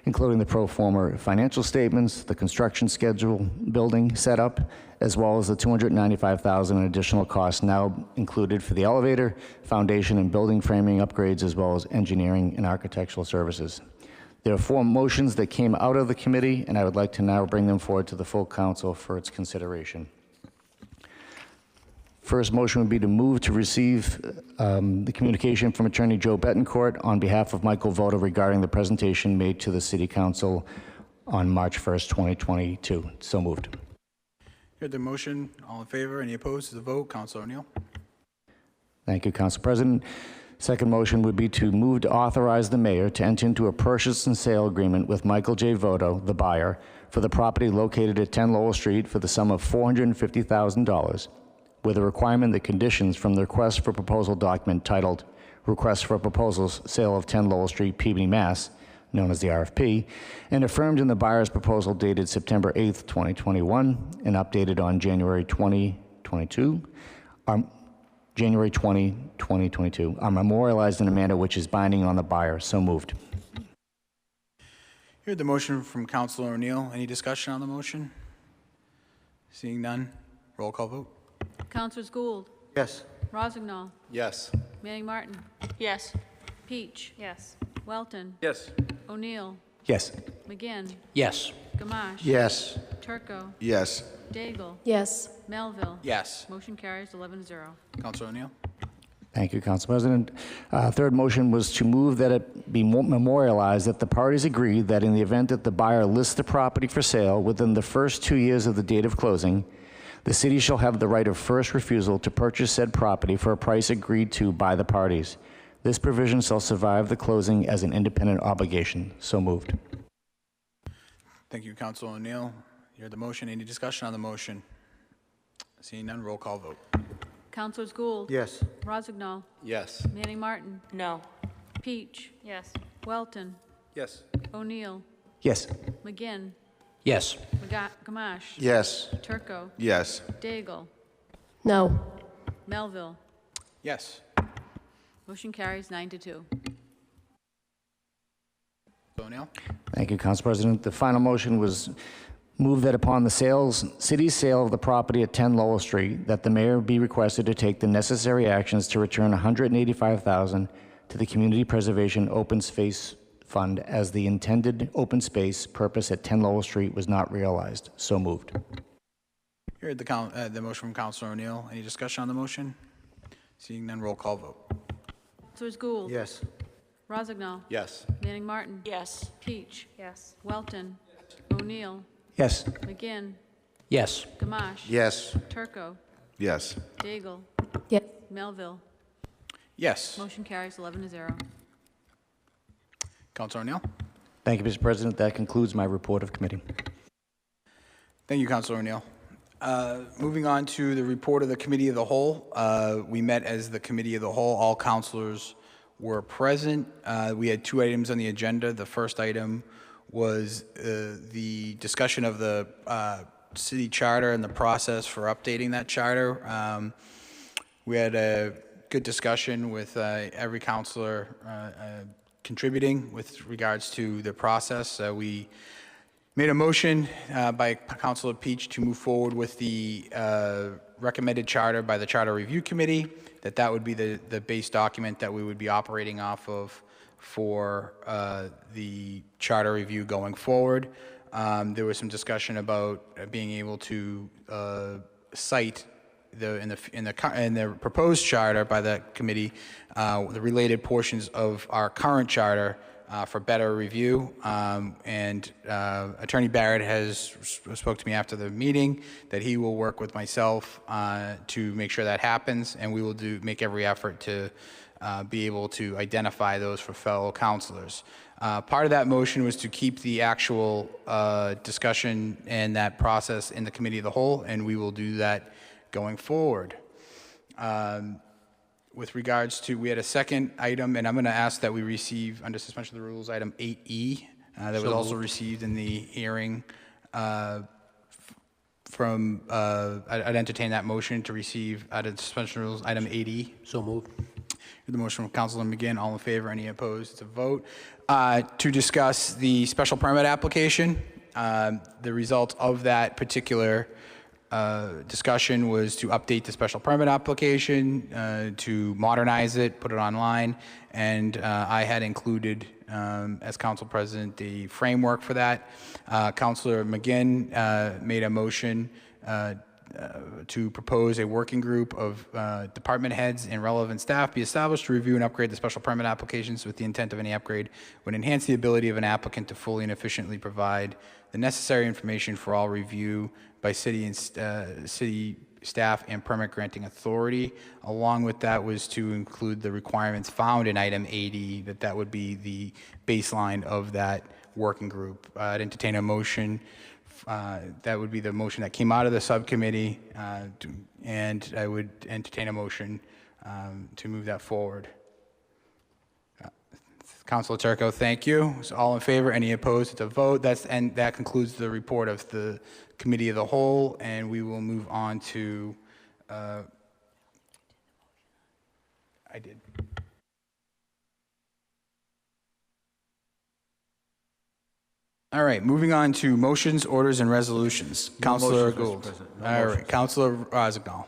Speaker 8: including the pro forma financial statements, the construction schedule, building setup, as well as the $295,000 in additional costs now included for the elevator, foundation, and building framing upgrades, as well as engineering and architectural services. There are 4 motions that came out of the committee, and I would like to now bring them forward to the full council for its consideration. First motion would be to move to receive the communication from Attorney Joe Betancourt on behalf of Michael Voto regarding the presentation made to the City Council on March 1st, 2022. So moved.
Speaker 1: Heard the motion. All in favor? Any opposed to the vote? Councilor O'Neill.
Speaker 8: Thank you, Council President. Second motion would be to move to authorize the mayor to enter into a purchase and sale agreement with Michael J. Voto, the buyer, for the property located at 10 Lowell Street for the sum of $450,000, with a requirement that conditions from the request for proposal document titled Request for Proposals Sale of 10 Lowell Street, Peabody, Mass., known as the RFP, and affirmed in the buyer's proposal dated September 8th, 2021, and updated on January 20, 2022, are memorialized in a manner which is binding on the buyer. So moved.
Speaker 1: Heard the motion from Councilor O'Neill. Any discussion on the motion? Seeing none, roll call vote.
Speaker 7: Councilors Gould,
Speaker 15: Yes.
Speaker 7: Rossignol,
Speaker 12: Yes.
Speaker 7: Manning Martin,
Speaker 5: Yes.
Speaker 7: Peach,
Speaker 2: Yes.
Speaker 7: Welton,
Speaker 9: Yes.
Speaker 7: O'Neill,
Speaker 8: Yes.
Speaker 7: McGinn,
Speaker 4: Yes.
Speaker 7: Gamache.
Speaker 6: Yes.
Speaker 7: Turco,
Speaker 3: Yes.
Speaker 7: Daigle,
Speaker 10: Yes.
Speaker 7: Melville.
Speaker 1: Yes.
Speaker 7: Motion carries 11-0.
Speaker 1: Councilor O'Neill.
Speaker 8: Thank you, Council President. Third motion was to move that it be memorialized that the parties agreed that in the event that the buyer lists the property for sale within the first 2 years of the date of closing, the city shall have the right of first refusal to purchase said property for a price agreed to by the parties. This provision shall survive the closing as an independent obligation. So moved.
Speaker 1: Thank you, Councilor O'Neill. You heard the motion. Any discussion on the motion? Seeing none, roll call vote.
Speaker 7: Councilors Gould,
Speaker 15: Yes.
Speaker 7: Rossignol,
Speaker 12: Yes.
Speaker 7: Manning Martin,
Speaker 5: No.
Speaker 7: Peach,
Speaker 2: Yes.
Speaker 7: Welton,
Speaker 9: Yes.
Speaker 7: O'Neill,
Speaker 8: Yes.
Speaker 7: McGinn,
Speaker 4: Yes.
Speaker 7: Gamache.
Speaker 6: Yes.
Speaker 7: Turco,
Speaker 3: Yes.
Speaker 7: Daigle,
Speaker 10: No.
Speaker 7: Melville.
Speaker 1: Yes.
Speaker 7: Motion carries 9-2.
Speaker 1: Councilor O'Neill.
Speaker 8: Thank you, Council President. The final motion was move that upon the city's sale of the property at 10 Lowell Street, that the mayor be requested to take the necessary actions to return $185,000 to the Community Preservation Open Space Fund as the intended open space purpose at 10 Lowell Street was not realized. So moved.
Speaker 1: You heard the motion from Councilor O'Neill. Any discussion on the motion? Seeing none, roll call vote.
Speaker 7: Councilors Gould,
Speaker 15: Yes.
Speaker 7: Rossignol,
Speaker 12: Yes.
Speaker 7: Manning Martin,
Speaker 5: Yes.
Speaker 7: Peach,
Speaker 2: Yes.
Speaker 7: Welton, O'Neill,
Speaker 8: Yes.
Speaker 7: McGinn,
Speaker 4: Yes.
Speaker 7: Gamache.
Speaker 6: Yes.
Speaker 7: Turco,
Speaker 3: Yes.
Speaker 7: Daigle,
Speaker 10: Yes.
Speaker 7: Melville.
Speaker 1: Yes.
Speaker 7: Motion carries 11-0.
Speaker 1: Councilor O'Neill.
Speaker 8: Thank you, Mr. President. That concludes my report of committee.
Speaker 1: Thank you, Councilor O'Neill. Moving on to the report of the Committee of the Whole. We met as the Committee of the Whole. All councilors were present. We had two items on the agenda. The first item was the discussion of the city charter and the process for updating that charter. We had a good discussion with every counselor contributing with regards to the process. We made a motion by Councilor Peach to move forward with the recommended charter by the Charter Review Committee, that would be the base document that we would be operating off of for the charter review going forward. There was some discussion about being able to cite in the proposed charter by the committee the related portions of our current charter for better review. And Attorney Barrett has spoke to me after the meeting that he will work with myself to make sure that happens, and we will make every effort to be able to identify those for fellow counselors. Part of that motion was to keep the actual discussion and that process in the committee of the whole, and we will do that going forward. With regards to, we had a second item, and I'm going to ask that we receive, under suspension of the rules, item 8E, that was also received in the hearing I'd entertain that motion to receive, out of suspension of rules, item 8E.
Speaker 4: So moved.
Speaker 1: The motion from Councilor McGinn, all in favor, any opposed? It's a vote. To discuss the special permit application, the result of that particular discussion was to update the special permit application, to modernize it, put it online, and I had included, as council president, the framework for that. Councilor McGinn made a motion to propose a working group of department heads and relevant staff be established to review and upgrade the special permit applications with the intent of any upgrade would enhance the ability of an applicant to fully and efficiently provide the necessary information for all review by city and city staff and permit granting authority. Along with that was to include the requirements found in item 80, that would be the baseline of that working group. I'd entertain a motion. That would be the motion that came out of the subcommittee, and I would entertain a motion to move that forward. Councilor Turco, thank you. So all in favor, any opposed? It's a vote. And that concludes the report of the committee of the whole, and we will move on to. I did. All right, moving on to motions, orders, and resolutions. Councilor Gould. All right, Councilor Rozignol.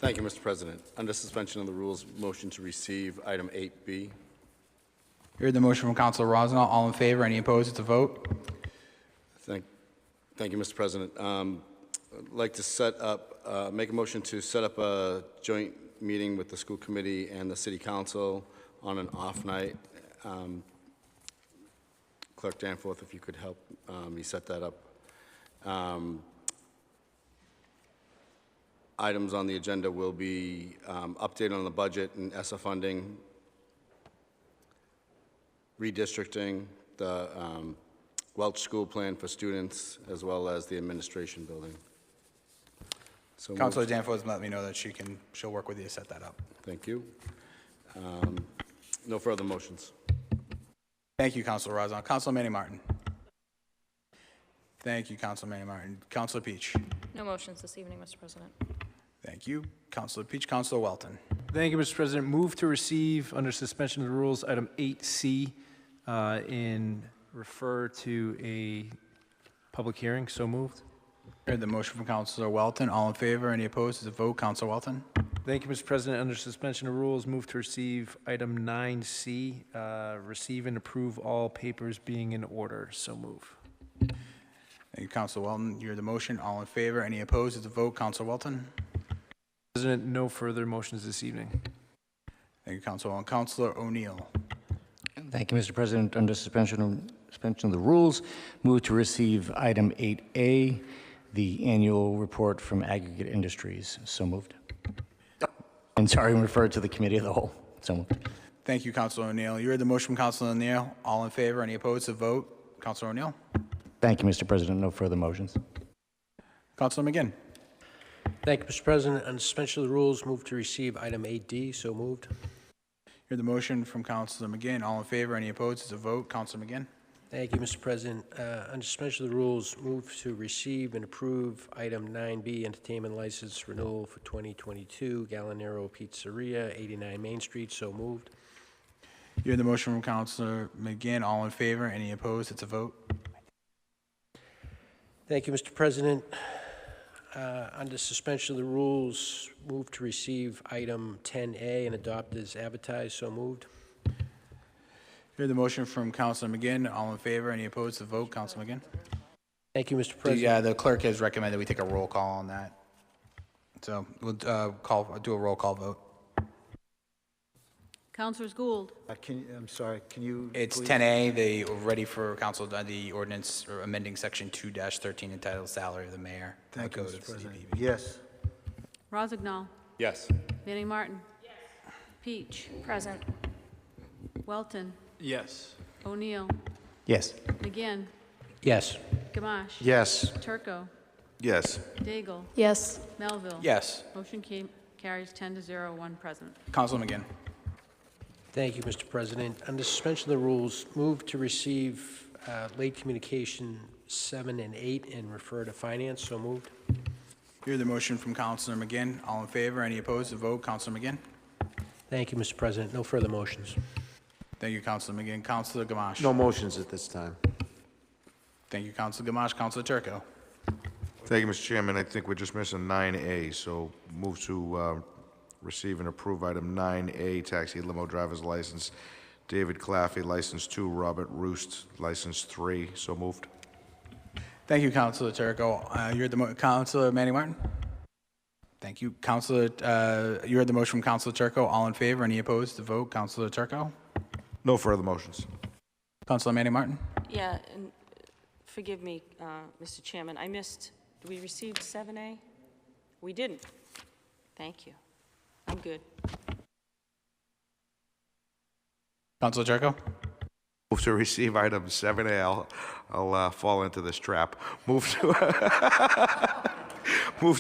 Speaker 12: Thank you, Mr. President. Under suspension of the rules, motion to receive item 8B.
Speaker 1: Heard the motion from Councilor Rozignol. All in favor? Any opposed? It's a vote.
Speaker 12: Thank you, Mr. President. I'd like to make a motion to set up a joint meeting with the school committee and the city council on an off night. Clerk Danforth, if you could help me set that up. Items on the agenda will be update on the budget and ESSA funding, redistricting, the Welch School Plan for students, as well as the administration building. So
Speaker 1: Councilor Danforth let me know that she'll work with you to set that up.
Speaker 12: Thank you. No further motions.
Speaker 1: Thank you, Councilor Rozignol. Councilor Manning Martin. Thank you, Councilor Manning Martin. Councilor Peach.
Speaker 2: No motions this evening, Mr. President.
Speaker 1: Thank you. Councilor Peach. Councilor Welton.
Speaker 9: Thank you, Mr. President. Move to receive, under suspension of the rules, item 8C, and refer to a public hearing. So moved.
Speaker 1: Heard the motion from Councilor Welton. All in favor? Any opposed? It's a vote. Councilor Welton.
Speaker 9: Thank you, Mr. President. Under suspension of rules, move to receive item 9C, receive and approve all papers being in order. So move.
Speaker 1: Thank you, Councilor Welton. You heard the motion. All in favor? Any opposed? It's a vote. Councilor Welton.
Speaker 9: President, no further motions this evening.
Speaker 1: Thank you, Councilor Welton. Councilor O'Neill.
Speaker 8: Thank you, Mr. President. Under suspension of the rules, move to receive item 8A, the annual report from Aggregate Industries. So moved. And sorry, referred to the committee of the whole. So moved.
Speaker 1: Thank you, Councilor O'Neill. You heard the motion from Councilor O'Neill. All in favor? Any opposed? It's a vote. Councilor O'Neill.
Speaker 8: Thank you, Mr. President. No further motions.
Speaker 1: Councilor McGinn.
Speaker 4: Thank you, Mr. President. On suspension of the rules, move to receive item 8D. So moved.
Speaker 1: You Heard the motion from Councilor McGinn. All in favor? Any opposed? It's a vote. Councilor McGinn.
Speaker 4: Thank you, Mr. President. Under suspension of the rules, move to receive and approve item 9B, entertainment license renewal for 2022, Gallinero Pizzeria, 89 Main Street. So moved.
Speaker 1: You heard the motion from Councilor McGinn. All in favor? Any opposed? It's a vote.
Speaker 4: Thank you, Mr. President. Under suspension of the rules, move to receive item 10A and adopt as advertised. So moved.
Speaker 1: Heard the motion from Councilor McGinn. All in favor? Any opposed? The vote. Councilor McGinn.
Speaker 4: Thank you, Mr. President.
Speaker 1: The clerk has recommended we take a roll call on that. So we'll do a roll call vote.
Speaker 7: Councilors Gould,
Speaker 15: I'm sorry, can you?
Speaker 1: It's
Speaker 15: please-
Speaker 1: 10A, ready for council, the ordinance or amending section 2-13 entitled Salary of the Mayor.
Speaker 15: Thank you,
Speaker 1: Code
Speaker 15: Mr.
Speaker 1: of
Speaker 15: President.
Speaker 1: CDPB.
Speaker 15: Yes.
Speaker 7: Rozignol,
Speaker 12: Yes.
Speaker 7: Manning Martin. Peach,
Speaker 2: Present.
Speaker 7: Welton,
Speaker 9: Yes.
Speaker 7: O'Neill,
Speaker 8: Yes.
Speaker 7: McGinn,
Speaker 4: Yes.
Speaker 7: Gamache.
Speaker 6: Yes.
Speaker 7: Turco,
Speaker 3: Yes.
Speaker 7: Daigle,
Speaker 10: Yes.
Speaker 7: Melville.
Speaker 1: Yes.
Speaker 7: Motion carries 10-0, one present.
Speaker 1: Councilor McGinn.
Speaker 4: Thank you, Mr. President. Under suspension of the rules, move to receive late communication 7 and 8 and refer to finance. So moved.
Speaker 1: Hear the motion from Councilor McGinn. All in favor? Any opposed? The vote. Councilor McGinn.
Speaker 4: Thank you, Mr. President. No further motions.
Speaker 1: Thank you, Councilor McGinn. Councilor Gamache.
Speaker 6: No motions at this time.
Speaker 1: Thank you, Councilor Gamache. Councilor Turco.
Speaker 3: Thank you, Mr. Chairman. I think we're just missing 9A, so move to receive and approve item 9A, taxi limo driver's license, David Claffey, license 2, Robert Roost, license 3. So moved.
Speaker 1: Thank you, Councilor Turco. You heard the Councilor Manning Martin. Thank you, Councilor. You heard the motion from Councilor Turco. All in favor? Any opposed? The vote. Councilor Turco.
Speaker 3: No further motions.
Speaker 1: Councilor Manning Martin.
Speaker 5: Yeah, and forgive me, Mr. Chairman, I missed, did we receive 7A? We didn't. Thank you. I'm good.
Speaker 1: Councilor Turco.
Speaker 3: Move to receive item 7A. I'll fall into this trap. Move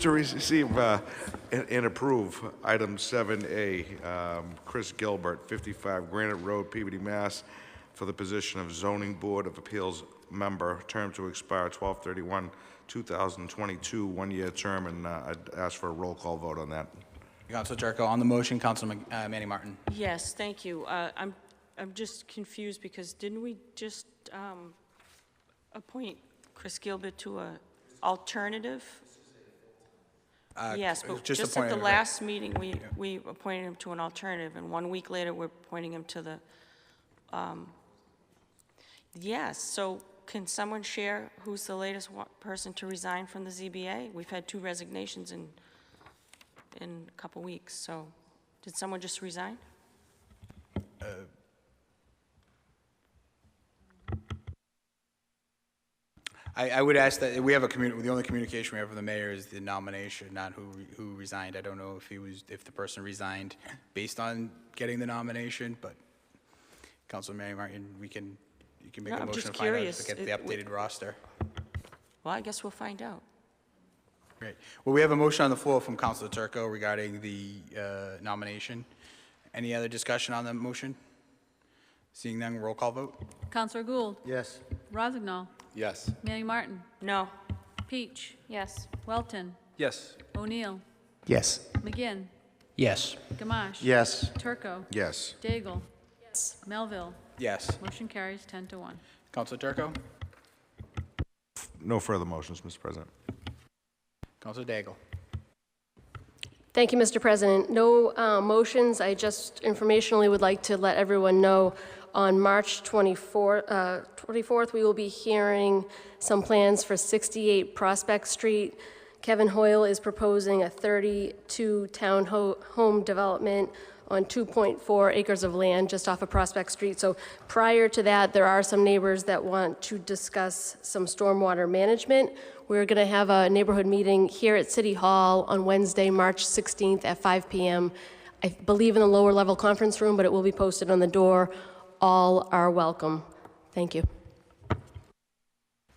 Speaker 3: to receive and approve item 7A. Chris Gilbert, 55 Granite Road, Peabody, Mass., for the position of Zoning Board of Appeals member, term to expire 12/31/2022, one-year term, and I'd ask for a roll call vote on that.
Speaker 1: Councilor Turco. On the motion, Councilor Manning Martin.
Speaker 5: Yes, thank you. I'm just confused because didn't we just appoint Chris Gilbert to a alternative? Yes, but
Speaker 1: just
Speaker 5: just at the
Speaker 1: appointed,
Speaker 5: last meeting, we appointed him to an alternative, and 1 week later, we're appointing him to the, yes, so can someone share who's the latest person to resign from the ZBA? We've had 2 resignations in a couple weeks, so did someone just resign?
Speaker 1: I would ask that we have the only communication we have from the mayor is the nomination, not who resigned. I don't know if the person resigned based on getting the nomination, but Councilor Manning Martin, you can make
Speaker 5: No,
Speaker 1: a
Speaker 5: I'm
Speaker 1: motion
Speaker 5: just
Speaker 1: to find out
Speaker 5: curious.
Speaker 1: to get the updated roster.
Speaker 5: Well, I guess we'll find out.
Speaker 1: Great. Well, we have a motion on the floor from Councilor Turco regarding the nomination. Any other discussion on the motion? Seeing none, roll call vote.
Speaker 7: Councilor Gould,
Speaker 15: Yes.
Speaker 7: Rozignol,
Speaker 12: Yes.
Speaker 7: Manning Martin,
Speaker 5: No.
Speaker 7: Peach,
Speaker 2: Yes.
Speaker 7: Welton,
Speaker 9: Yes.
Speaker 7: O'Neill,
Speaker 8: Yes.
Speaker 7: McGinn,
Speaker 4: Yes.
Speaker 7: Gamache.
Speaker 6: Yes.
Speaker 7: Turco,
Speaker 3: Yes.
Speaker 7: Daigle. Yes. Melville.
Speaker 1: Yes.
Speaker 7: Motion carries 10-1.
Speaker 1: Councilor Turco.
Speaker 3: No further motions, Mr. President.
Speaker 1: Councilor Daigle.
Speaker 10: Thank you, Mr. President. No motions. I just informationally would like to let everyone know on March 24th, we will be hearing some plans for 68 Prospect Street. Kevin Hoyle is proposing a 32 townhome development on 2.4 acres of land just off of Prospect Street. So prior to that, there are some neighbors that want to discuss some stormwater management. We're going to have a neighborhood meeting here at City Hall on Wednesday, March 16th at 5 p.m. I believe in the lower level conference room, but it will be posted on the door. All are welcome. Thank you.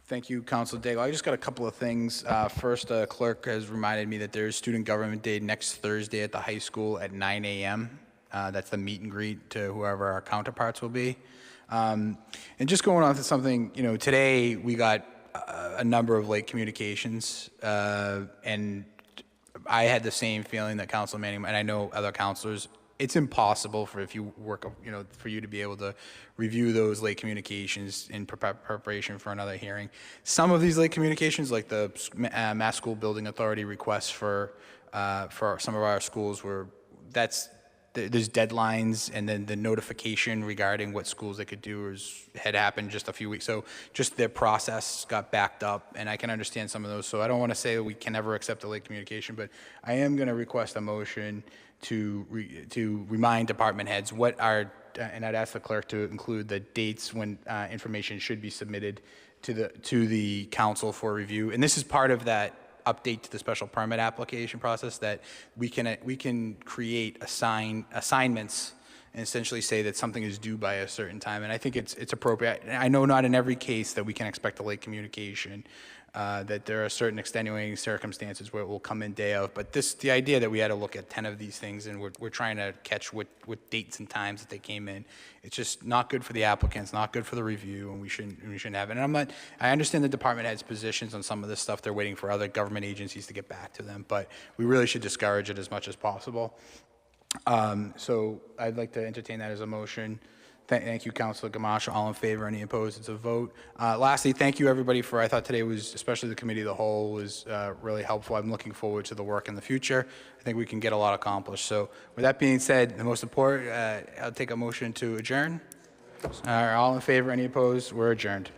Speaker 1: Thank you, Councilor Daigle. I just got a couple of things. First, clerk has reminded me that there's Student Government Day next Thursday at the high school at 9 a.m. That's the meet and greet to whoever our counterparts will be. And just going on to something, today we got a number of late communications, and I had the same feeling that Council Manning, and I know other councilors, it's impossible for if you work, for you to be able to review those late communications in preparation for another hearing. Some of these late communications, like the Mass School Building Authority requests for some of our schools, there's deadlines, and then the notification regarding what schools they could do had happened just a few weeks. So just their process got backed up, and I can understand some of those. So I don't want to say that we can never accept a late communication, but I am going to request a motion to remind department heads what are, and I'd ask the clerk to include the dates when information should be submitted to the council for review. And this is part of that update to the special permit application process, that we can create assignments and essentially say that something is due by a certain time. And I think it's appropriate. I know not in every case that we can expect a late communication, that there are certain extenuating circumstances where it will come in day of. But the idea that we had to look at 10 of these things and we're trying to catch what dates and times that they came in, it's just not good for the applicants, not good for the review, and we shouldn't have it. And I understand the department heads' positions on some of this stuff. They're waiting for other government agencies to get back to them, but we really should discourage it as much as possible. So I'd like to entertain that as a motion. Thank you, Councilor Gamache. All in favor? Any opposed? It's a vote. Lastly, thank you, everybody, I thought today was, especially the committee of the whole, was really helpful. I'm looking forward to the work in the future. I think we can get a lot accomplished. So with that being said, the most important, I'll take a motion to adjourn. All in favor? Any opposed? We're adjourned.